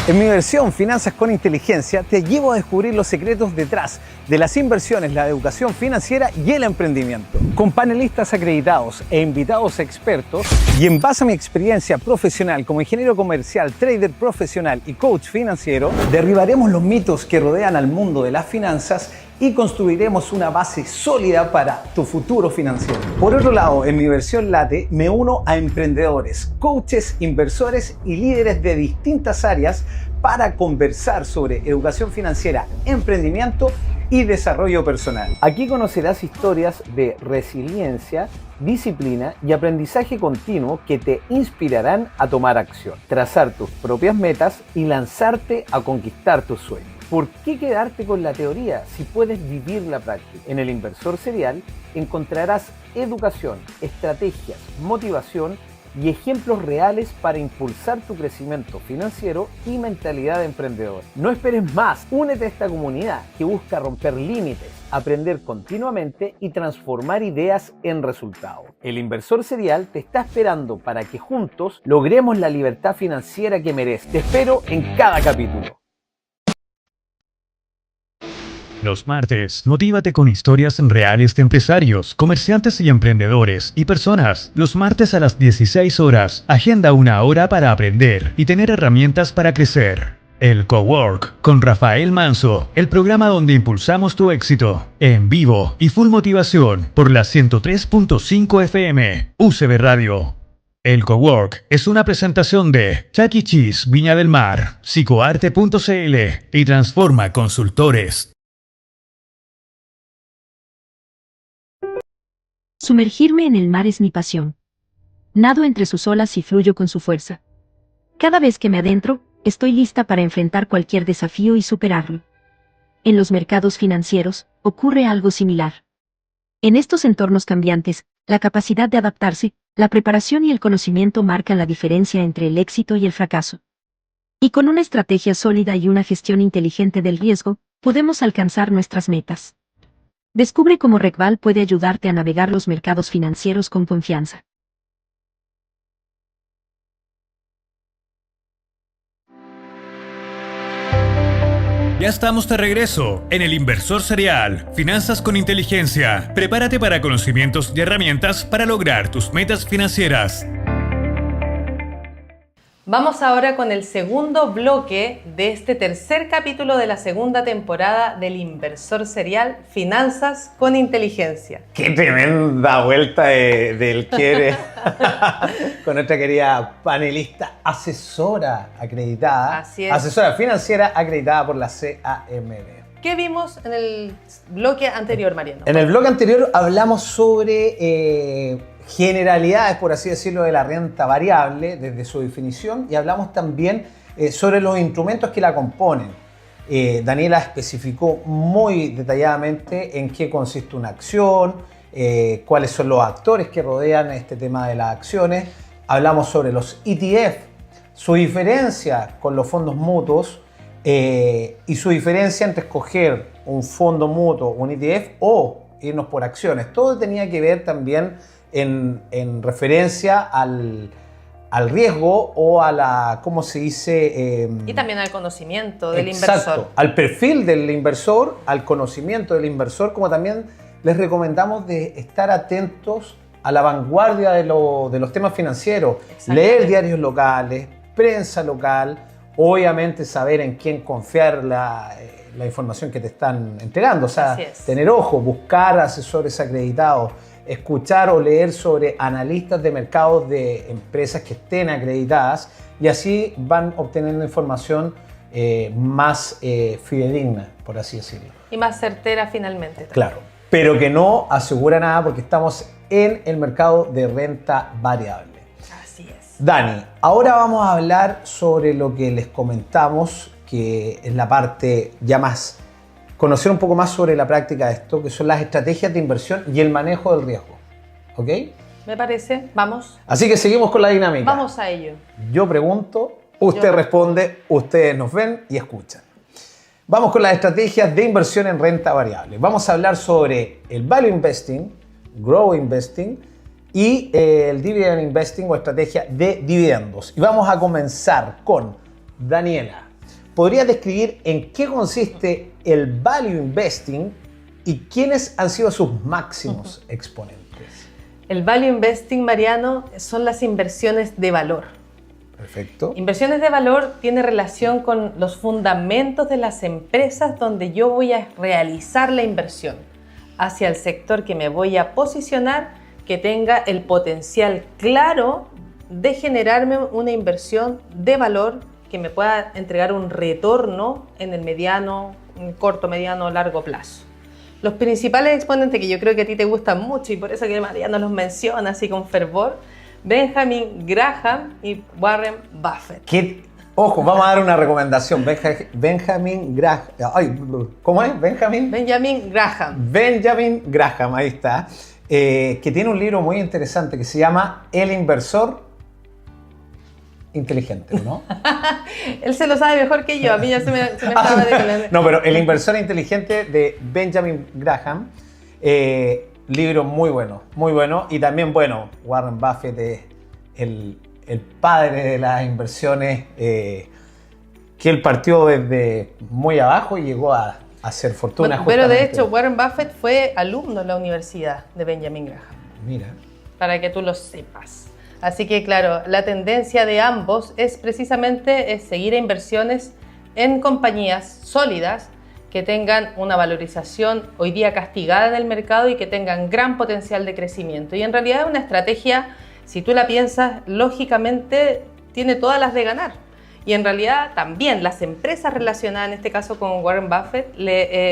En mi versión Finanzas con Inteligencia te llevo a descubrir los secretos detrás de las inversiones, la educación financiera y el emprendimiento. Con panelistas acreditados e invitados expertos y en base a mi experiencia profesional como ingeniero comercial, trader profesional y coach financiero, derribaremos los mitos que rodean al mundo de las finanzas y construiremos una base sólida para tu futuro financiero. Por otro lado, en mi versión Late me uno a emprendedores, coaches, inversores y líderes de distintas áreas para conversar sobre educación financiera, emprendimiento y desarrollo personal. Aquí conocerás historias de resiliencia, disciplina y aprendizaje continuo que te inspirarán a tomar acción, trazar tus propias metas y lanzarte a conquistar tus sueños. ¿Por qué quedarte con la teoría si puedes vivir la práctica? En El Inversor Serial encontrarás educación, estrategias, motivación y ejemplos reales para impulsar tu crecimiento financiero y mentalidad de emprendedor. No esperes más, únete a esta comunidad que busca romper límites, aprender continuamente y transformar ideas en resultados. El Inversor Serial te está esperando para que juntos logremos la libertad financiera que mereces. Te espero en cada capítulo. Los martes, motívate con historias reales de empresarios, comerciantes y emprendedores y personas. Los martes a las 16 horas, agenda una hora para aprender y tener herramientas para crecer. El Cowork con Rafael Manso, el programa donde impulsamos tu éxito. En vivo y full motivación por la 103.5 FM, UCB Radio. El Cowork es una presentación de Chuck E. Cheese, Viña del Mar, Psicoarte.cl y Transforma Consultores. Sumergirme en el mar es mi pasión. Nado entre sus olas y fluyo con su fuerza. Cada vez que me adentro, estoy lista para enfrentar cualquier desafío y superarlo. En los mercados financieros, ocurre algo similar. En estos entornos cambiantes, la capacidad de adaptarse, la preparación y el conocimiento marcan la diferencia entre el éxito y el fracaso. Y con una estrategia sólida y una gestión inteligente del riesgo, podemos alcanzar nuestras metas. Descubre cómo RECVAL puede ayudarte a navegar los mercados financieros con confianza. Ya estamos de regreso en El Inversor Serial, Finanzas con Inteligencia. Prepárate para conocimientos y herramientas para lograr tus metas financieras. Vamos ahora con el segundo bloque de este tercer capítulo de la segunda temporada del Inversor Serial, Finanzas con Inteligencia. ¡Qué tremenda vuelta del quiere! Con nuestra querida panelista, asesora acreditada. Así es. Asesora financiera acreditada por la CAMB. ¿Qué vimos en el bloque anterior, Mariano? En el bloque anterior hablamos sobre generalidades, por así decirlo, de la renta variable desde su definición y hablamos también sobre los instrumentos que la componen. Daniela especificó muy detalladamente en qué consiste una acción, cuáles son los actores que rodean este tema de las acciones. Hablamos sobre los ETF, su diferencia con los fondos mutuos y su diferencia entre escoger un fondo mutuo, un ETF o irnos por acciones. Todo tenía que ver también en referencia al riesgo o a la, ¿cómo se dice? Y también al conocimiento del exacto, inversor. Al perfil del inversor, al conocimiento del inversor, como también les recomendamos de estar atentos a la vanguardia de los temas financieros. Leer diarios locales, prensa local, obviamente saber en quién confiar la información que te están entregando. O sea, tener ojo, buscar asesores acreditados, escuchar o leer sobre analistas de mercados de empresas que estén acreditadas y así van obteniendo información más fidedigna, por así decirlo. Y más certera finalmente. También. Claro, pero que no asegura nada porque estamos en el mercado de renta variable. Así es. Dani, ahora vamos a hablar sobre lo que les comentamos, que es la parte ya más conocer un poco más sobre la práctica de esto, que son las estrategias de inversión y el manejo del riesgo. ¿Ok? Me parece. Vamos. Así que seguimos con la dinámica. Vamos a ello. Yo pregunto, usted responde, ustedes nos ven y escuchan. Vamos con las estrategias de inversión en renta variable. Vamos a hablar sobre el Value Investing, Grow Investing y el Dividend Investing o estrategia de dividendos. Y vamos a comenzar con Daniela. ¿Podría describir en qué consiste el Value Investing y quiénes han sido sus máximos exponentes? El Value Investing, Mariano, son las inversiones de valor. Perfecto. Inversiones de valor tiene relación con los fundamentos de las empresas donde yo voy a realizar la inversión, hacia el sector que me voy a posicionar, que tenga el potencial claro de generarme una inversión de valor que me pueda entregar un retorno en el mediano, corto, mediano, largo plazo. Los principales exponentes que yo creo que a ti te gustan mucho y por eso que Mariano los menciona así con fervor, Benjamin Graham y Warren Buffett. Ojo, vamos a dar una recomendación. Benjamin Graham. ¿Cómo es? Benjamin Graham. Benjamin Graham, ahí está. Que tiene un libro muy interesante que se llama El inversor inteligente, ¿no? Él se lo sabe mejor que yo, a mí ya se me estaba declarando. No, pero El inversor inteligente de Benjamin Graham, libro muy bueno. Y también, bueno, Warren Buffett es el padre de las inversiones, que él partió desde muy abajo y llegó a hacer fortuna. Bueno, pero de hecho, Warren Buffett fue alumno en la universidad de Benjamin Graham. Mira. Para que tú lo sepas. Así que claro, la tendencia de ambos es precisamente seguir inversiones en compañías sólidas que tengan una valorización hoy día castigada en el mercado y que tengan gran potencial de crecimiento. Y en realidad es una estrategia, si tú la piensas, lógicamente tiene todas las de ganar. Y en realidad también las empresas relacionadas, en este caso con Warren Buffett,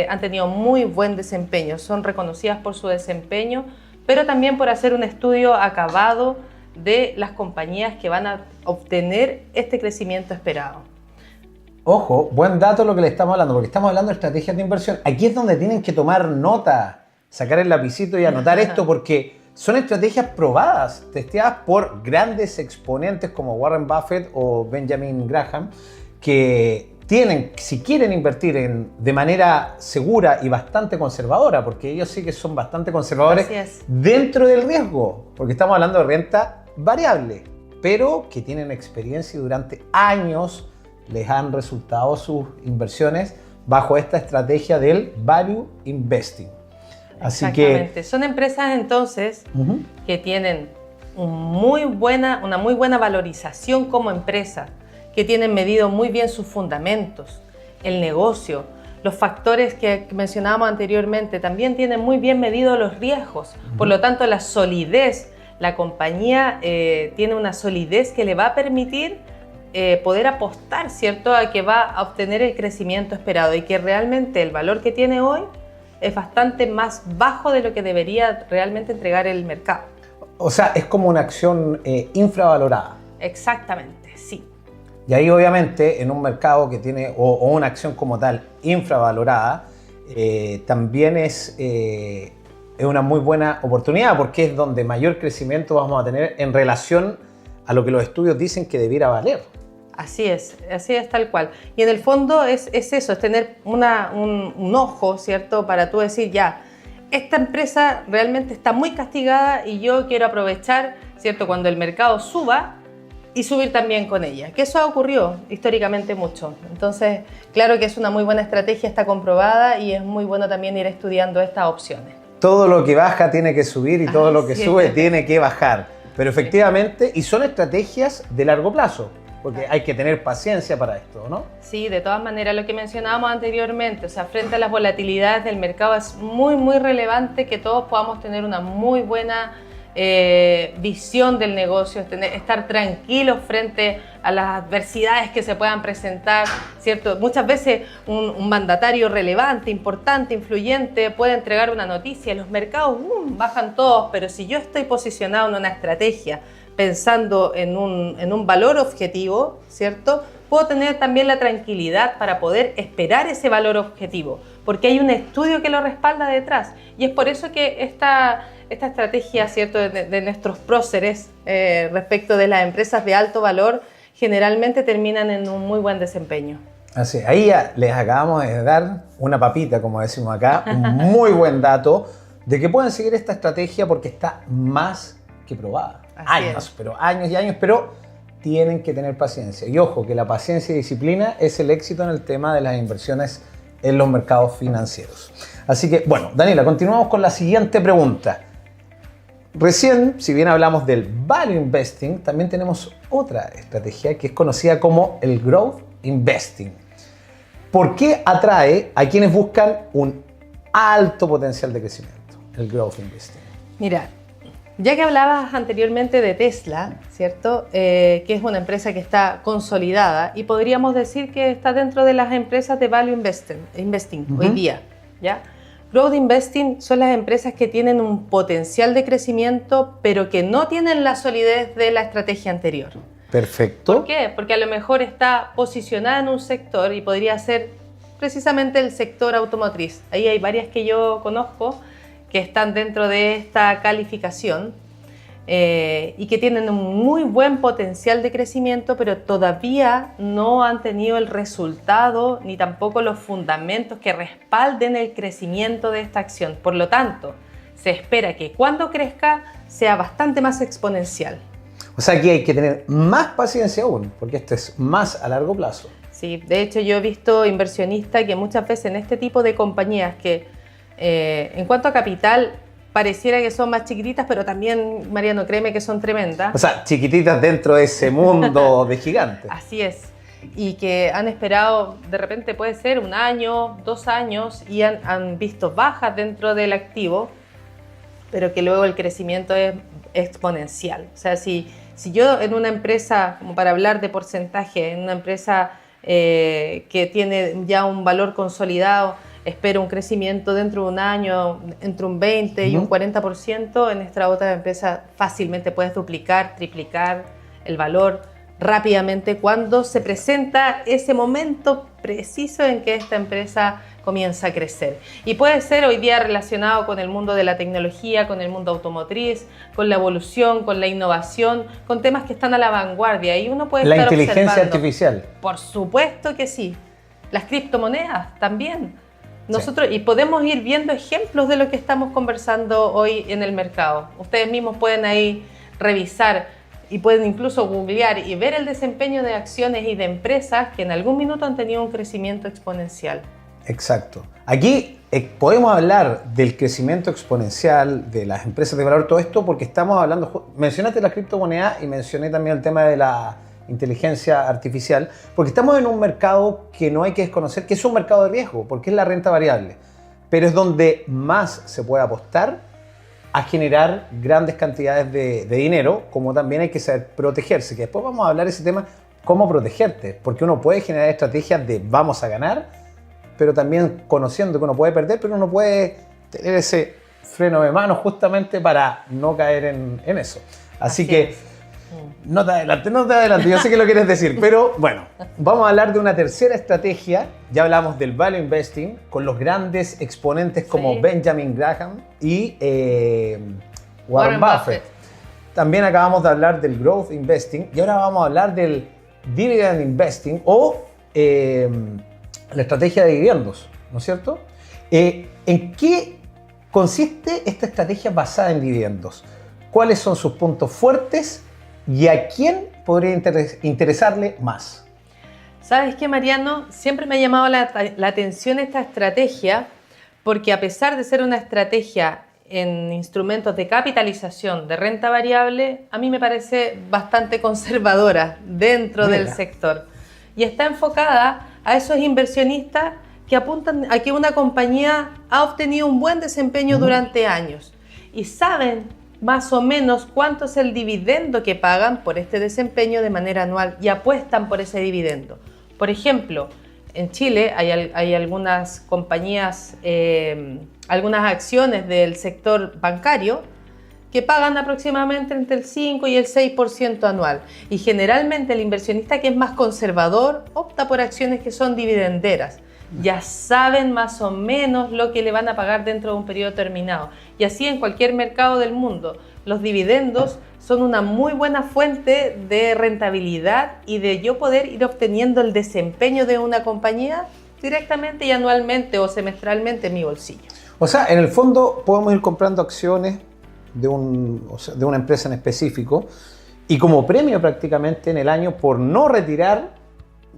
han tenido muy buen desempeño, son reconocidas por su desempeño, pero también por hacer un estudio acabado de las compañías que van a obtener este crecimiento esperado. Ojo, buen dato lo que le estamos hablando, porque estamos hablando de estrategias de inversión. Aquí es donde tienen que tomar nota, sacar el lapicito y anotar esto, porque son estrategias probadas, testeadas por grandes exponentes como Warren Buffett o Benjamin Graham, que tienen, si quieren invertir de manera segura y bastante conservadora, porque ellos sí que son bastante conservadores dentro del riesgo, porque estamos hablando de renta variable, pero que tienen experiencia y durante años les han resultado sus inversiones bajo esta estrategia del value investing. Así Exactamente. Son empresas entonces que tienen una muy buena valorización como empresa, que tienen medido muy bien sus fundamentos, el negocio, los factores que mencionábamos anteriormente, también tienen muy bien medidos los riesgos. Por lo tanto, la solidez, la compañía tiene una solidez que le va a permitir poder apostar, ¿cierto?, a que va a obtener el crecimiento esperado y que realmente el valor que tiene hoy es bastante más bajo de lo que debería realmente entregar el mercado. O sea, es como una acción infravalorada. Exactamente, sí. Y ahí obviamente en un mercado que tiene, o una acción como tal infravalorada, también es una muy buena oportunidad porque es donde mayor crecimiento vamos a tener en relación a lo que los estudios dicen que debiera valer. Así es tal cual. Y en el fondo es eso, es tener un ojo, ¿cierto? Para tú decir, ya, esta empresa realmente está muy castigada y yo quiero aprovechar, ¿cierto?, cuando el mercado suba y subir también con ella. Que eso ha ocurrido históricamente mucho. Entonces, claro que es una muy buena estrategia, está comprobada y es muy bueno también ir estudiando estas opciones. Todo lo que baja tiene que subir y todo lo que sube tiene que bajar. Pero efectivamente, y son estrategias de largo plazo. Porque hay que tener paciencia para esto, ¿no? Sí, de todas maneras, lo que mencionábamos anteriormente, o sea, frente a las volatilidades del mercado es muy, muy relevante que todos podamos tener una muy buena visión del negocio, estar tranquilos frente a las adversidades que se puedan presentar, ¿cierto? Muchas veces un mandatario relevante, importante, influyente puede entregar una noticia, los mercados bajan todos, pero si yo estoy posicionado en una estrategia pensando en un valor objetivo, ¿cierto?, puedo tener también la tranquilidad para poder esperar ese valor objetivo, porque hay un estudio que lo respalda detrás. Y es por eso que esta estrategia, ¿cierto?, de nuestros próceres respecto de las empresas de alto valor, generalmente terminan en un muy buen desempeño. Así, ahí ya les acabamos de dar una papita, como decimos acá, un muy buen dato de que pueden seguir esta estrategia porque está más que probada. Años y años, pero tienen que tener paciencia. Y ojo, que la paciencia y disciplina es el éxito en el tema de las inversiones en los mercados financieros. Así que, bueno, Daniela, continuamos con la siguiente pregunta. recién, si bien hablamos del Value Investing, también tenemos otra estrategia que es conocida como el Growth Investing. ¿Por qué atrae a quienes buscan un alto potencial de crecimiento, el Growth Investing? Mira, ya que hablabas anteriormente de Tesla, ¿cierto? Que es una empresa que está consolidada y podríamos decir que está dentro de las empresas de Value Investing hoy día, ¿ya? Growth Investing son las empresas que tienen un potencial de crecimiento, pero que no tienen la solidez de la estrategia anterior. Perfecto. ¿Por qué? Porque a lo mejor está posicionada en un sector y podría ser precisamente el sector automotriz. Ahí hay varias que yo conozco que están dentro de esta calificación y que tienen un muy buen potencial de crecimiento, pero todavía no han tenido el resultado ni tampoco los fundamentos que respalden el crecimiento de esta acción. Por lo tanto, se espera que cuando crezca sea bastante más exponencial. O sea que hay que tener más paciencia aún, porque esto es más a largo plazo. Sí, de hecho yo he visto inversionistas que muchas veces en este tipo de compañías que en cuanto a capital pareciera que son más chiquititas, pero también, Mariano, créeme que son tremendas. O sea, chiquititas dentro de ese mundo de gigantes. Así es. Y que han esperado, de repente puede ser 1 año, 2 años, y han visto bajas dentro del activo, pero que luego el crecimiento es exponencial. O sea, si yo en una empresa, como para hablar de porcentaje, en una empresa que tiene ya un valor consolidado, espero un crecimiento dentro de 1 año entre un 20 y un 40%, en esta otra empresa fácilmente puedes duplicar, triplicar el valor rápidamente cuando se presenta ese momento preciso en que esta empresa comienza a crecer. Y puede ser hoy día relacionado con el mundo de la tecnología, con el mundo automotriz, con la evolución, con la innovación, con temas que están a la vanguardia y uno puede La estar inteligencia observando. artificial. Por supuesto que sí. Las criptomonedas también. Nosotros, y podemos ir viendo ejemplos de lo que estamos conversando hoy en el mercado. Ustedes mismos pueden ahí revisar y pueden incluso googlear y ver el desempeño de acciones y de empresas que en algún minuto han tenido un crecimiento exponencial. Exacto. Aquí podemos hablar del crecimiento exponencial de las empresas de valor, todo esto, porque estamos hablando, mencionaste la criptomoneda y mencioné también el tema de la inteligencia artificial, porque estamos en un mercado que no hay que desconocer, que es un mercado de riesgo, porque es la renta variable, pero es donde más se puede apostar a generar grandes cantidades de dinero, como también hay que saber protegerse, que después vamos a hablar de ese tema, cómo protegerte, porque uno puede generar estrategias de vamos a ganar, pero también conociendo que uno puede perder, pero uno puede tener ese freno de mano justamente para no caer en eso. Así que es. no te adelante, yo sé que lo quieres decir, pero bueno, vamos a hablar de una tercera estrategia. Ya hablamos del Value Investing con los grandes exponentes como Sí. Benjamin Graham y Warren Buffett. También acabamos de hablar del Growth Investing y ahora vamos a hablar del Dividend Investing o la estrategia de dividendos, ¿no es cierto? ¿En qué consiste esta estrategia basada en dividendos? ¿Cuáles son sus puntos fuertes y a quién podría interesarle más? ¿Sabes qué, Mariano? Siempre me ha llamado la atención esta estrategia porque a pesar de ser una estrategia en instrumentos de capitalización de renta variable, a mí me parece bastante conservadora dentro del sector. Y está enfocada a esos inversionistas que apuntan a que una compañía ha obtenido un buen desempeño durante años y saben más o menos cuánto es el dividendo que pagan por este desempeño de manera anual y apuestan por ese dividendo. Por ejemplo, en Chile hay algunas compañías, algunas acciones del sector bancario que pagan aproximadamente entre el 5 y el 6% anual. Y generalmente el inversionista que es más conservador opta por acciones que son dividenderas. Ya saben más o menos lo que le van a pagar dentro de un periodo terminado. Y así en cualquier mercado del mundo. Los dividendos son una muy buena fuente de rentabilidad y de yo poder ir obteniendo el desempeño de una compañía directamente y anualmente o semestralmente en mi bolsillo. O sea, en el fondo podemos ir comprando acciones de una empresa en específico y como premio prácticamente en el año por no retirar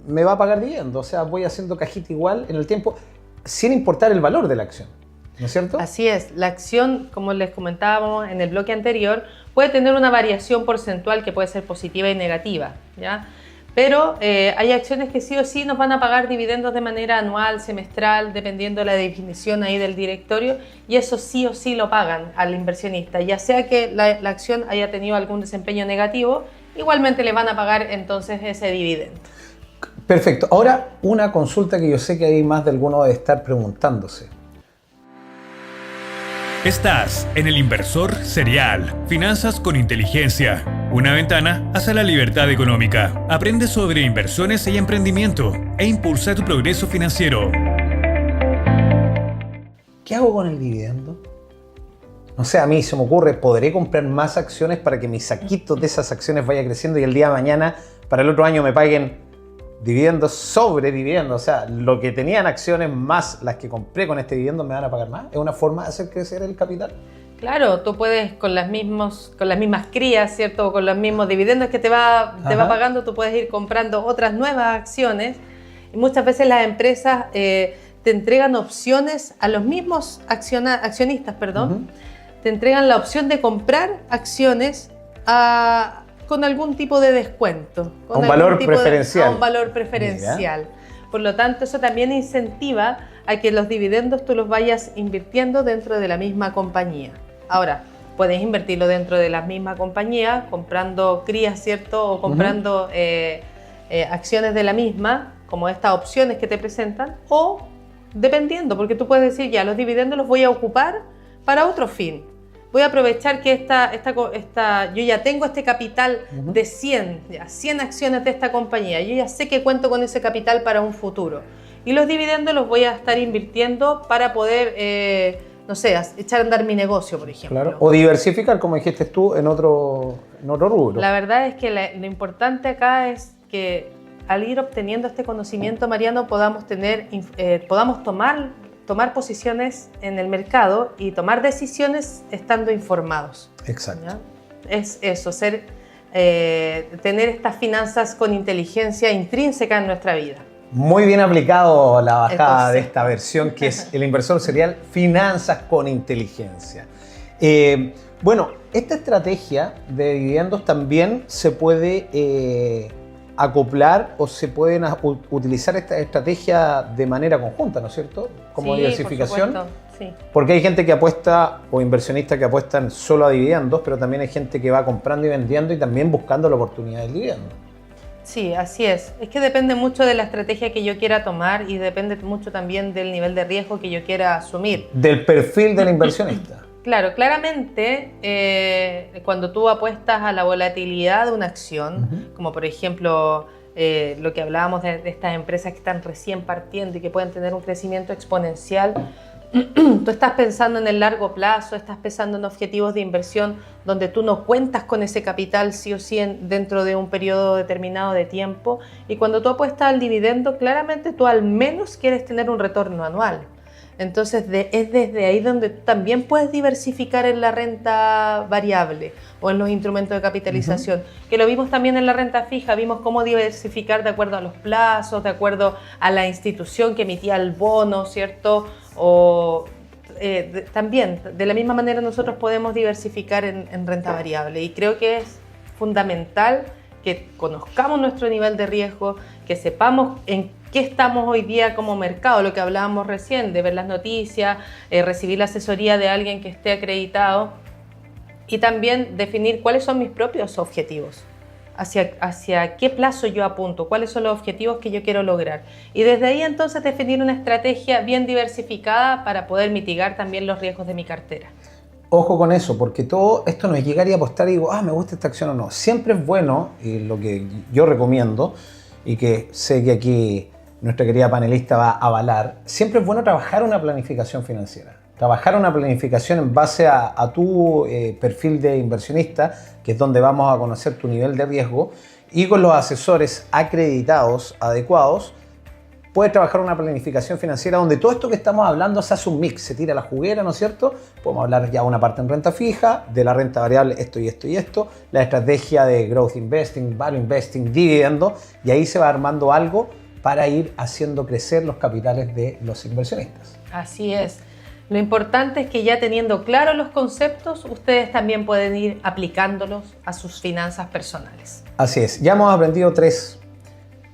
me va a pagar dividendo. O sea, voy haciendo cajita igual en el tiempo sin importar el valor de la acción. ¿no es cierto? Así es. La acción, como les comentábamos en el bloque anterior, puede tener una variación porcentual que puede ser positiva y negativa, ¿ya? Pero hay acciones que sí o sí nos van a pagar dividendos de manera anual, semestral, dependiendo de la definición ahí del directorio, y eso sí o sí lo pagan al inversionista, ya sea que la acción haya tenido algún desempeño negativo, igualmente le van a pagar entonces ese dividendo. Perfecto. Ahora, una consulta que yo sé que hay más de alguno de estar preguntándose. Estás en El Inversor Serial, Finanzas con Inteligencia. Una ventana hacia la libertad económica. Aprende sobre inversiones y emprendimiento e impulsa tu progreso financiero. ¿Qué hago con el dividendo? No sé, a mí se me ocurre, ¿podré comprar más acciones para que mis saquitos de esas acciones vaya creciendo y el día de mañana, para el otro año, me paguen dividendos sobre dividendos? O sea, lo que tenían acciones más las que compré con este dividendo me van a pagar más. ¿Es una forma de hacer crecer el capital? Claro, tú puedes con las mismas crías, ¿cierto? O con los mismos dividendos que te va pagando, tú puedes ir comprando otras nuevas acciones. Y muchas veces las empresas te entregan opciones a los mismos accionistas, te entregan la opción de comprar acciones con algún tipo de descuento. A un valor preferencial. A un valor preferencial. Mira. Por lo tanto, eso también incentiva a que los dividendos tú los vayas invirtiendo dentro de la misma compañía. Ahora, puedes invertirlo dentro de la misma compañía, comprando crías, ¿cierto? O comprando acciones de la misma, como estas opciones que te presentan, o dependiendo, porque tú puedes decir, ya, los dividendos los voy a ocupar para otro fin. Voy a aprovechar que yo ya tengo este capital de 100 acciones de esta compañía. Yo ya sé que cuento con ese capital para un futuro. Y los dividendos los voy a estar invirtiendo para poder, no sé, echar a andar mi negocio, por ejemplo. Claro. O diversificar, como dijiste tú, en otro rubro. La verdad es que lo importante acá es que al ir obteniendo este conocimiento, Mariano, podamos tomar posiciones en el mercado y tomar decisiones estando informados. Exacto. ¿Ya? Es eso, tener estas finanzas con inteligencia intrínseca en nuestra vida. Muy bien aplicado la bajada de esta versión que es El Inversor Serial, Finanzas con Inteligencia. Bueno, esta estrategia de dividendos también se puede acoplar o se pueden utilizar esta estrategia de manera conjunta, ¿no es cierto? Como diversificación. Por supuesto, sí. Porque hay gente que apuesta o inversionistas que apuestan solo a dividendos, pero también hay gente que va comprando y vendiendo y también buscando la oportunidad del dividendo. Sí, así es. Es que depende mucho de la estrategia que yo quiera tomar y depende mucho también del nivel de riesgo que yo quiera asumir. Del perfil del inversionista. Claro, claramente cuando tú apuestas a la volatilidad de una acción, como por ejemplo lo que hablábamos de estas empresas que están recién partiendo y que pueden tener un crecimiento exponencial, tú estás pensando en el largo plazo, estás pensando en objetivos de inversión donde tú no cuentas con ese capital sí o sí dentro de un periodo determinado de tiempo, y cuando tú apuestas al dividendo, claramente tú al menos quieres tener un retorno anual. Entonces es desde ahí donde tú también puedes diversificar en la renta variable o en los instrumentos de capitalización, que lo vimos también en la renta fija, vimos cómo diversificar de acuerdo a los plazos, de acuerdo a la institución que emitía el bono, ¿cierto? O también, de la misma manera nosotros podemos diversificar en renta variable, y creo que es fundamental que conozcamos nuestro nivel de riesgo, que sepamos en qué estamos hoy día como mercado, lo que hablábamos recién, de ver las noticias, recibir la asesoría de alguien que esté acreditado, y también definir cuáles son mis propios objetivos, hacia qué plazo yo apunto, cuáles son los objetivos que yo quiero lograr. Y desde ahí entonces definir una estrategia bien diversificada para poder mitigar también los riesgos de mi cartera. Ojo con eso, porque todo esto no es llegar y apostar y digo, me gusta esta acción o no. Siempre es bueno, y lo que yo recomiendo, y que sé que aquí nuestra querida panelista va a avalar, siempre es bueno trabajar una planificación financiera. Trabajar una planificación en base a tu perfil de inversionista, que es donde vamos a conocer tu nivel de riesgo, y con los asesores acreditados, adecuados, puedes trabajar una planificación financiera donde todo esto que estamos hablando se hace un mix, se tira a la juguera, ¿no es cierto? Podemos hablar ya una parte en renta fija, de la renta variable esto y esto y esto, la estrategia de growth investing, value investing, dividendo, y ahí se va armando algo para ir haciendo crecer los capitales de los inversionistas. Así es. Lo importante es que ya teniendo claros los conceptos, ustedes también pueden ir aplicándolos a sus finanzas personales. Así es, ya hemos aprendido 3: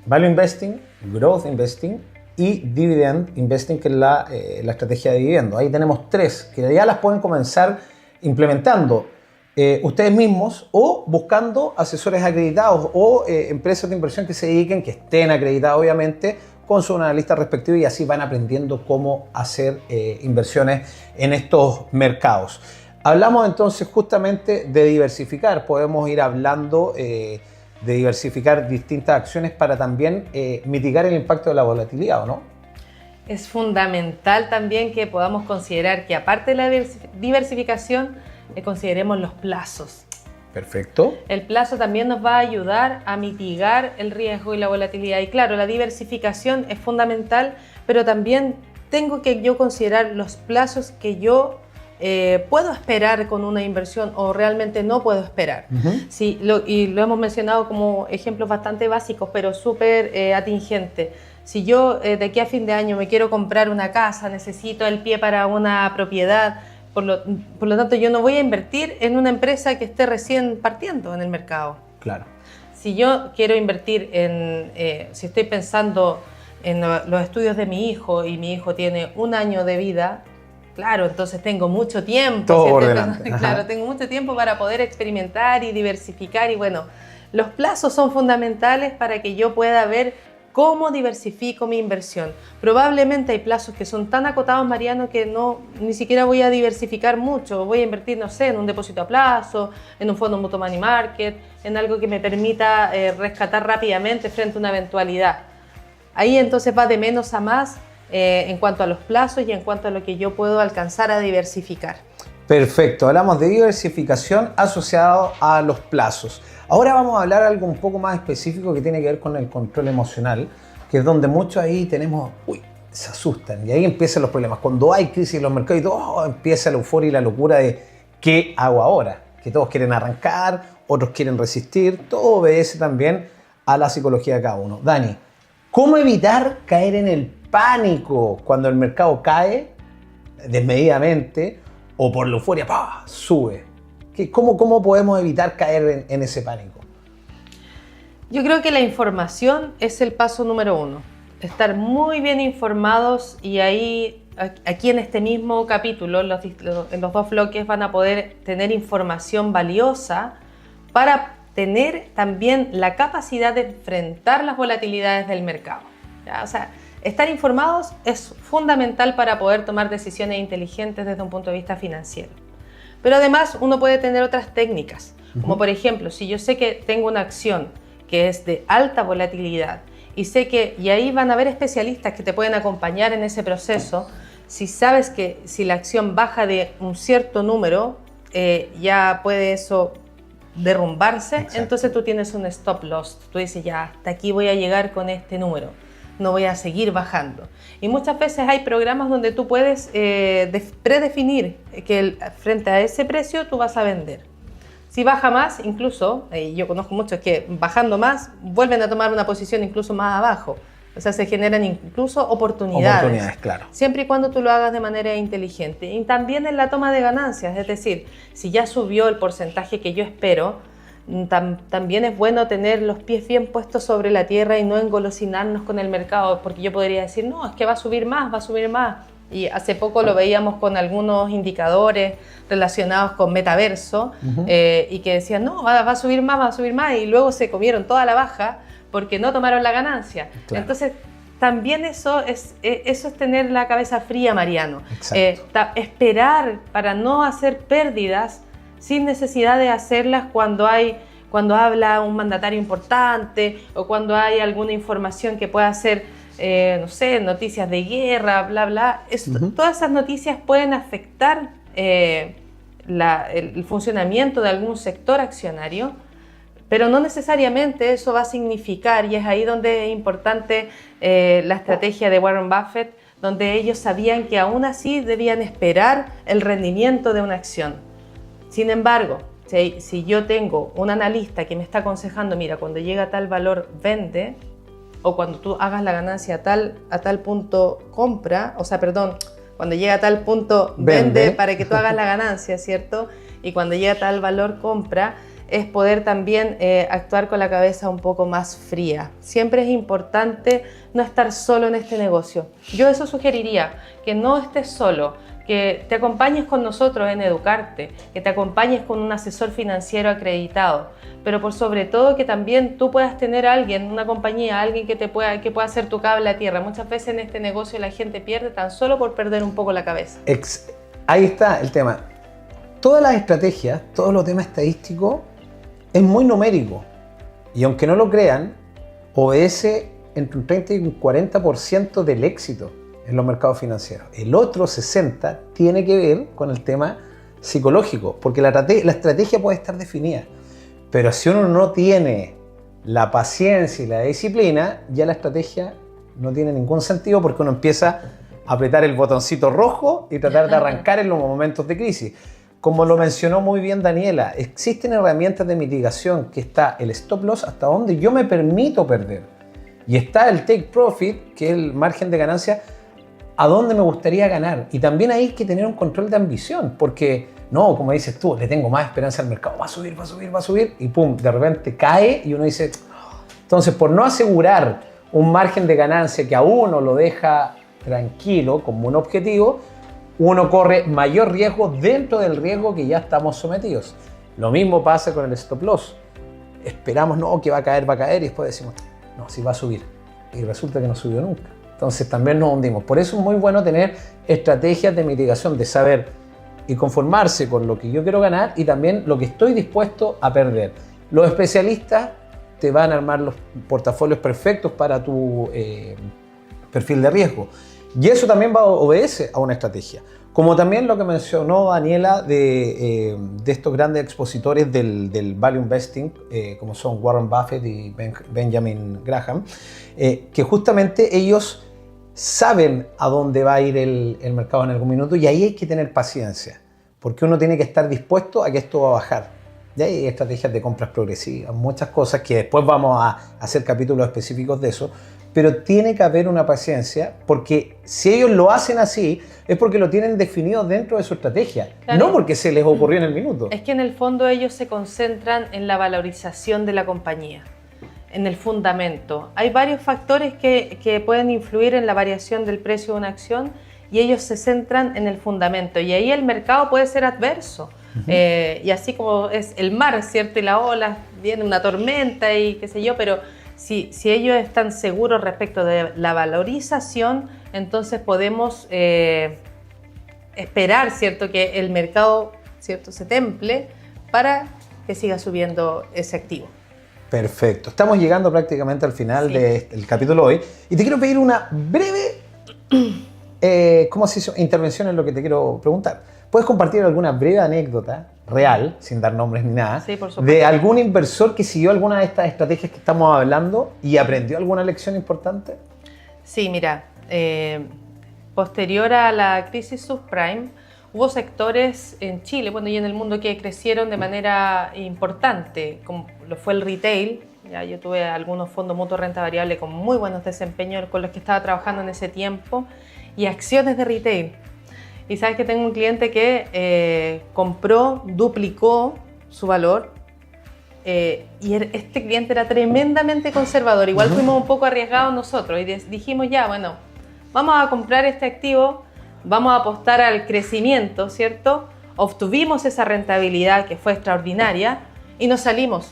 Value Investing, Growth Investing y Dividend Investing, que es la estrategia de dividendo. Ahí tenemos 3 que ya las pueden comenzar implementando ustedes mismos o buscando asesores acreditados o empresas de inversión que se dediquen, que estén acreditadas obviamente, con su analista respectivo, y así van aprendiendo cómo hacer inversiones en estos mercados. Hablamos entonces justamente de diversificar. Podemos ir hablando de diversificar distintas acciones para también mitigar el impacto de la volatilidad, ¿o no? Es fundamental también que podamos considerar que aparte de la diversificación, consideremos los plazos. Perfecto. El plazo también nos va a ayudar a mitigar el riesgo y la volatilidad. Y claro, la diversificación es fundamental, pero también tengo que yo considerar los plazos que yo puedo esperar con una inversión o realmente no puedo esperar. Sí, y lo hemos mencionado como ejemplos bastante básicos, pero súper atingentes. Si yo de aquí a fin de año me quiero comprar una casa, necesito el pie para una propiedad. Por lo tanto, yo no voy a invertir en una empresa que esté recién partiendo en el mercado. Claro. Si yo quiero invertir si estoy pensando en los estudios de mi hijo y mi hijo tiene 1 año de vida, claro, entonces tengo mucho tiempo. Todo por delante. Claro, tengo mucho tiempo para poder experimentar y diversificar. Y bueno, los plazos son fundamentales para que yo pueda ver cómo diversifico mi inversión. Probablemente hay plazos que son tan acotados, Mariano, que ni siquiera voy a diversificar mucho. Voy a invertir, no sé, en un depósito a plazo, en un fondo mutual money market, en algo que me permita rescatar rápidamente frente a una eventualidad. Ahí entonces va de menos a más en cuanto a los plazos y en cuanto a lo que yo puedo alcanzar a diversificar. Perfecto, hablamos de diversificación asociado a los plazos. Ahora vamos a hablar algo un poco más específico que tiene que ver con el control emocional, que es donde muchos ahí se asustan y ahí empiezan los problemas. Cuando hay crisis en los mercados y todo, empieza la euforia y la locura de ¿qué hago ahora? Que todos quieren arrancar, otros quieren resistir, todo obedece también a la psicología de cada uno. Dani, ¿cómo evitar caer en el pánico cuando el mercado cae desmedidamente o por la euforia sube? ¿Cómo podemos evitar caer en ese pánico? Yo creo que la información es el paso número 1. Estar muy bien informados, y ahí, aquí en este mismo capítulo, en los 2 bloques, van a poder tener información valiosa para tener también la capacidad de enfrentar las volatilidades del mercado. ¿Ya? O sea, estar informados es fundamental para poder tomar decisiones inteligentes desde un punto de vista financiero. Pero además uno puede tener otras técnicas, como por ejemplo, si yo sé que tengo una acción que es de alta volatilidad y ahí van a haber especialistas que te pueden acompañar en ese proceso. Si sabes que si la acción baja de un cierto número, ya puede eso derrumbarse. Exacto. Entonces tú tienes un stop loss, tú dices ya hasta aquí voy a llegar con este número, no voy a seguir bajando. Y muchas veces hay programas donde tú puedes predefinir que frente a ese precio tú vas a vender. Si baja más, incluso, yo conozco muchos que bajando más, vuelven a tomar una posición incluso más abajo. O sea, se generan incluso oportunidades, claro. Siempre y cuando tú lo hagas de manera inteligente. Y también en la toma de ganancias, es decir, si ya subió el porcentaje que yo espero, también es bueno tener los pies bien puestos sobre la tierra y no engolosinarnos con el mercado, porque yo podría decir, no, es que va a subir más, va a subir más. Y hace poco lo veíamos con algunos indicadores relacionados con metaverso, y que decían, no, va a subir más, va a subir más, y luego se comieron toda la baja porque no tomaron la ganancia. Claro. Entonces, también eso es tener la cabeza fría, Mariano. Esperar para no hacer pérdidas sin necesidad de hacerlas cuando habla un mandatario importante o cuando hay alguna información que pueda ser, no sé, noticias de guerra, bla, bla. Todas esas noticias pueden afectar el funcionamiento de algún sector accionario, pero no necesariamente eso va a significar, y es ahí donde es importante la estrategia de Warren Buffett, donde ellos sabían que aún así debían esperar el rendimiento de una acción. Sin embargo, si yo tengo un analista que me está aconsejando, mira, cuando llega a tal valor vende, o cuando tú hagas la ganancia a tal punto compra, Cuando llega a tal punto, Vende. vende para que tú hagas la ganancia, ¿cierto? Y cuando llega a tal valor, compra. Es poder también actuar con la cabeza un poco más fría. Siempre es importante no estar solo en este negocio. Yo eso sugeriría, que no estés solo, que te acompañes con nosotros en educarte, que te acompañes con un asesor financiero acreditado, pero por sobre todo que también tú puedas tener a alguien, una compañía, alguien que pueda hacer tu cable a tierra. Muchas veces en este negocio la gente pierde tan solo por perder un poco la cabeza. Ahí está el tema. Todas las estrategias, todos los temas estadísticos, es muy numérico. Y aunque no lo crean, obedece entre un 30 y un 40% del éxito en los mercados financieros. El otro 60% tiene que ver con el tema psicológico, porque la estrategia puede estar definida, pero si uno no tiene la paciencia y la disciplina, ya la estrategia no tiene ningún sentido, porque uno empieza a apretar el botoncito rojo y tratar de arrancar en los momentos de crisis. Como lo mencionó muy bien Daniela, existen herramientas de mitigación, que está el stop loss, hasta donde yo me permito perder, y está el take profit, que es el margen de ganancia, a dónde me gustaría ganar. Y también hay que tener un control de ambición, porque no, como dices tú, le tengo más esperanza al mercado, va a subir, va a subir, va a subir, y pum, de repente cae y uno dice... Entonces, por no asegurar un margen de ganancia que a uno lo deja tranquilo como un objetivo, uno corre mayor riesgo dentro del riesgo que ya estamos sometidos. Lo mismo pasa con el stop loss. Esperamos, no, que va a caer, y después decimos, no, sí va a subir. Y resulta que no subió nunca. Entonces también nos hundimos. Por eso es muy bueno tener estrategias de mitigación, de saber y conformarse con lo que yo quiero ganar y también lo que estoy dispuesto a perder. Los especialistas te van a armar los portafolios perfectos para tu perfil de riesgo. Y eso también obedece a una estrategia. Como también lo que mencionó Daniela de estos grandes expositores del value investing, como son Warren Buffett y Benjamin Graham, que justamente ellos saben a dónde va a ir el mercado en algún minuto, y ahí hay que tener paciencia, porque uno tiene que estar dispuesto a que esto va a bajar. Y hay estrategias de compras progresivas, muchas cosas que después vamos a hacer capítulos específicos de eso, pero tiene que haber una paciencia, porque si ellos lo hacen así, es porque lo tienen definido dentro de su estrategia, claro, no porque se les ocurrió en el minuto. Es que en el fondo ellos se concentran en la valorización de la compañía, en el fundamento. Hay varios factores que pueden influir en la variación del precio de una acción, y ellos se centran en el fundamento, y ahí el mercado puede ser adverso. Y así como es el mar, ¿cierto? Y la ola, viene una tormenta y qué sé yo, pero si ellos están seguros respecto de la valorización, entonces podemos esperar, ¿cierto?, que el mercado, ¿cierto?, se temple para que siga subiendo ese activo. Perfecto. Estamos llegando prácticamente al final del capítulo hoy, y te quiero pedir una breve ¿cómo se hizo? Intervención en lo que te quiero preguntar. ¿Puedes compartir alguna breve anécdota real, sin dar nombres ni nada, sí, por supuesto, de algún inversor que siguió alguna de estas estrategias que estamos hablando y aprendió alguna lección importante? Sí, mira, posterior a la crisis subprime, hubo sectores en Chile, bueno, y en el mundo, que crecieron de manera importante, como lo fue el retail. Ya, yo tuve algunos fondos mutuos renta variable con muy buenos desempeños con los que estaba trabajando en ese tiempo, y acciones de retail. Y sabes que tengo un cliente que compró, duplicó su valor, y este cliente era tremendamente conservador. Igual fuimos un poco arriesgados nosotros y dijimos, ya, bueno, vamos a comprar este activo, vamos a apostar al crecimiento, ¿cierto? Obtuvimos esa rentabilidad que fue extraordinaria y nos salimos,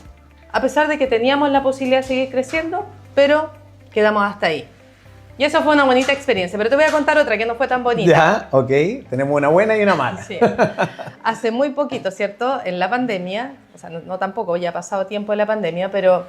a pesar de que teníamos la posibilidad de seguir creciendo, pero quedamos hasta ahí. Y eso fue una bonita experiencia, pero te voy a contar otra que no fue tan bonita. Ya, ok. Tenemos una buena y una mala. Sí. Hace muy poquito, ¿cierto? En la pandemia, o sea, no tampoco, ya ha pasado tiempo de la pandemia, pero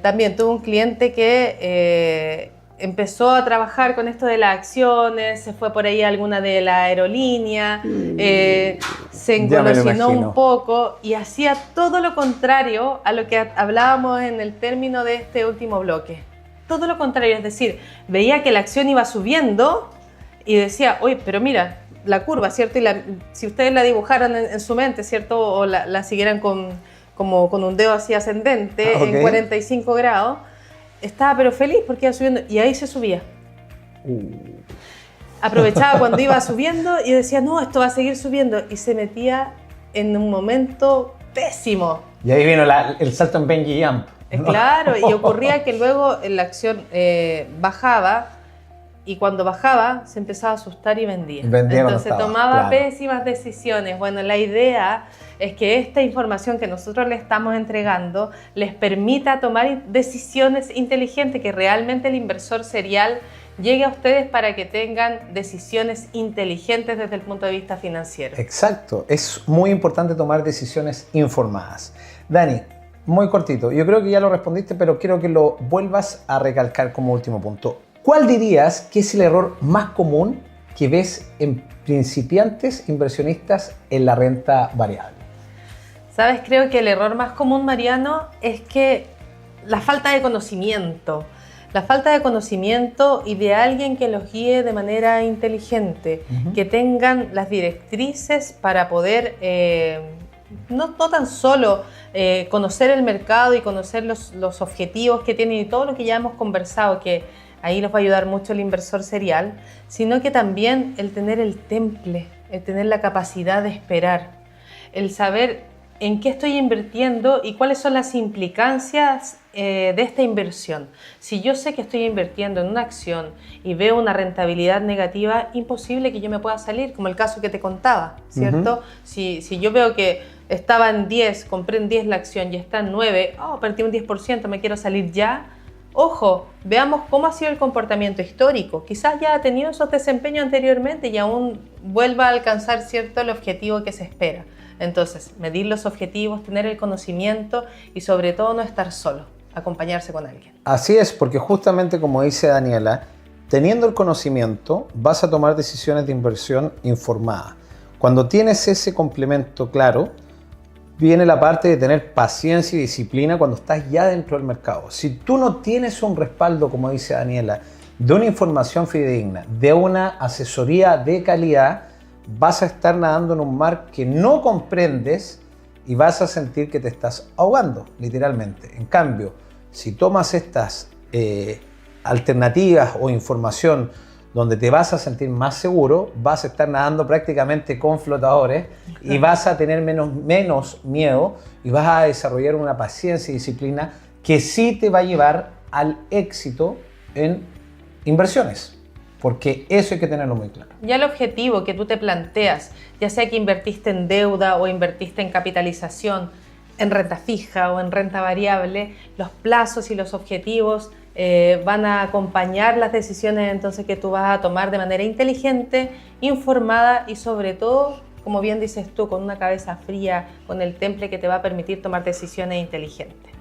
también tuve un cliente que empezó a trabajar con esto de las acciones, se fue por ahí a alguna de la aerolínea, se engolosinó un poco y hacía todo lo contrario a lo que hablábamos en el término de este último bloque. Todo lo contrario, es decir, veía que la acción iba subiendo y decía, oye, pero mira, la curva, ¿cierto? Y si ustedes la dibujaran en su mente, ¿cierto? O la siguieran como con un dedo así ascendente, en 45 grados, estaba pero feliz porque iba subiendo, y ahí se subía. aprovechaba cuando iba subiendo y decía, no, esto va a seguir subiendo. Y se metía en un momento pésimo. Y ahí vino el salto en Benji Jump. Claro, y ocurría que luego la acción bajaba y cuando bajaba se empezaba a asustar y vendía. Entonces tomaba pésimas decisiones. Bueno, la idea es que esta información que nosotros le estamos entregando les permita tomar decisiones inteligentes, que realmente el inversor serial llegue a ustedes para que tengan decisiones inteligentes desde el punto de vista financiero. Exacto, es muy importante tomar decisiones informadas. Dani, muy cortito, yo creo que ya lo respondiste, pero quiero que lo vuelvas a recalcar como último punto. ¿Cuál dirías que es el error más común que ves en principiantes inversionistas en la renta variable? Sabes, creo que el error más común, Mariano, es que la falta de conocimiento. La falta de conocimiento y de alguien que los guíe de manera inteligente, que tengan las directrices para poder no tan solo conocer el mercado y conocer los objetivos que tienen y todo lo que ya hemos conversado, que ahí nos va a ayudar mucho el inversor serial, sino que también el tener el temple, el tener la capacidad de esperar, el saber en qué estoy invirtiendo y cuáles son las implicancias de esta inversión. Si yo sé que estoy invirtiendo en una acción y veo una rentabilidad negativa, imposible que yo me pueda salir, como el caso que te contaba, ¿cierto? Si yo veo que estaba en 10, compré en 10 la acción y está en 9, perdí un 10%, me quiero salir ya. Ojo, veamos cómo ha sido el comportamiento histórico. Quizás ya ha tenido esos desempeños anteriormente y aún vuelva a alcanzar cierto el objetivo que se espera. Entonces, medir los objetivos, tener el conocimiento y sobre todo no estar solo, acompañarse con alguien. Así es, porque justamente como dice Daniela, teniendo el conocimiento vas a tomar decisiones de inversión informadas. Cuando tienes ese complemento claro, viene la parte de tener paciencia y disciplina cuando estás ya dentro del mercado. Si tú no tienes un respaldo, como dice Daniela, de una información fidedigna, de una asesoría de calidad, vas a estar nadando en un mar que no comprendes y vas a sentir que te estás ahogando, literalmente. En cambio, si tomas estas alternativas o información donde te vas a sentir más seguro, vas a estar nadando prácticamente con flotadores y vas a tener menos miedo y vas a desarrollar una paciencia y disciplina que sí te va a llevar al éxito en inversiones. Porque eso hay que tenerlo muy claro. Ya el objetivo que tú te planteas, ya sea que invertiste en deuda o invertiste en capitalización, en renta fija o en renta variable, los plazos y los objetivos van a acompañar las decisiones entonces que tú vas a tomar de manera inteligente, informada y sobre todo, como bien dices tú, con una cabeza fría, con el temple que te va a permitir tomar decisiones inteligentes.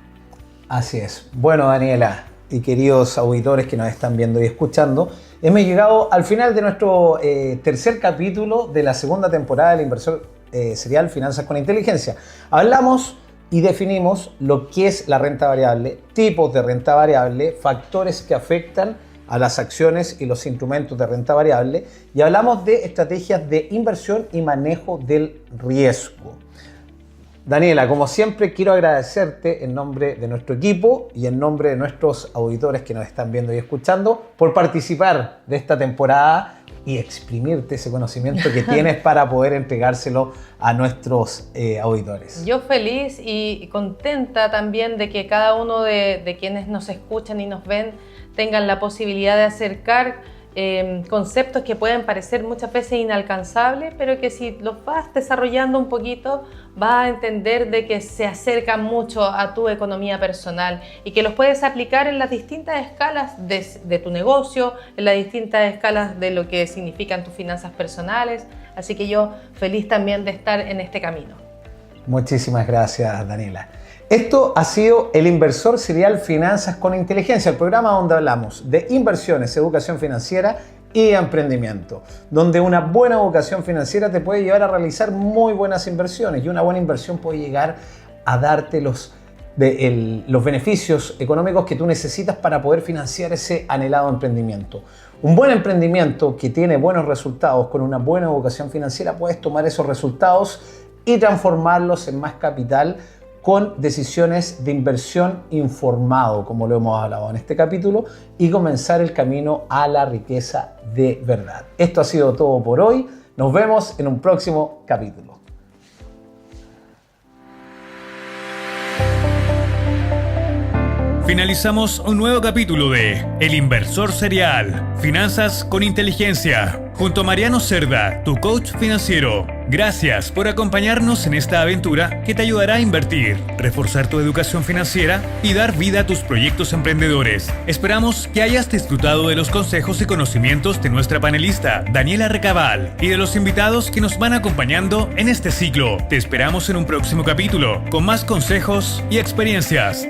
Así es. Bueno, Daniela y queridos auditores que nos están viendo y escuchando, hemos llegado al final de nuestro tercer capítulo de la segunda temporada del Inversor Serial Finanzas con Inteligencia. Hablamos y definimos lo que es la renta variable, tipos de renta variable, factores que afectan a las acciones y los instrumentos de renta variable y hablamos de estrategias de inversión y manejo del riesgo. Daniela, como siempre quiero agradecerte en nombre de nuestro equipo y en nombre de nuestros auditores que nos están viendo y escuchando por participar de esta temporada y exprimirte ese conocimiento que tienes para poder entregárselo a nuestros auditores. Yo feliz y contenta también de que cada uno de quienes nos escuchan y nos ven tengan la posibilidad de acercar conceptos que pueden parecer muchas veces inalcanzables, pero que si los vas desarrollando un poquito vas a entender de que se acercan mucho a tu economía personal y que los puedes aplicar en las distintas escalas de tu negocio, en las distintas escalas de lo que significan tus finanzas personales. Así que yo feliz también de estar en este camino. Muchísimas gracias, Daniela. Esto ha sido el Inversor Serial Finanzas con Inteligencia, el programa donde hablamos de inversiones, educación financiera y emprendimiento, donde una buena educación financiera te puede llevar a realizar muy buenas inversiones y una buena inversión puede llegar a darte los beneficios económicos que tú necesitas para poder financiar ese anhelado emprendimiento. Un buen emprendimiento que tiene buenos resultados con una buena educación financiera, puedes tomar esos resultados y transformarlos en más capital con decisiones de inversión informado, como lo hemos hablado en este capítulo, y comenzar el camino a la riqueza de verdad. Esto ha sido todo por hoy. Nos vemos en un próximo capítulo. Finalizamos un nuevo capítulo de El Inversor Serial, Finanzas con Inteligencia, junto a Mariano Cerda, tu coach financiero. Gracias por acompañarnos en esta aventura que te ayudará a invertir, reforzar tu educación financiera y dar vida a tus proyectos emprendedores. Esperamos que hayas disfrutado de los consejos y conocimientos de nuestra panelista, Daniela Recabal, y de los invitados que nos van acompañando en este ciclo. Te esperamos en un próximo capítulo con más consejos y experiencias.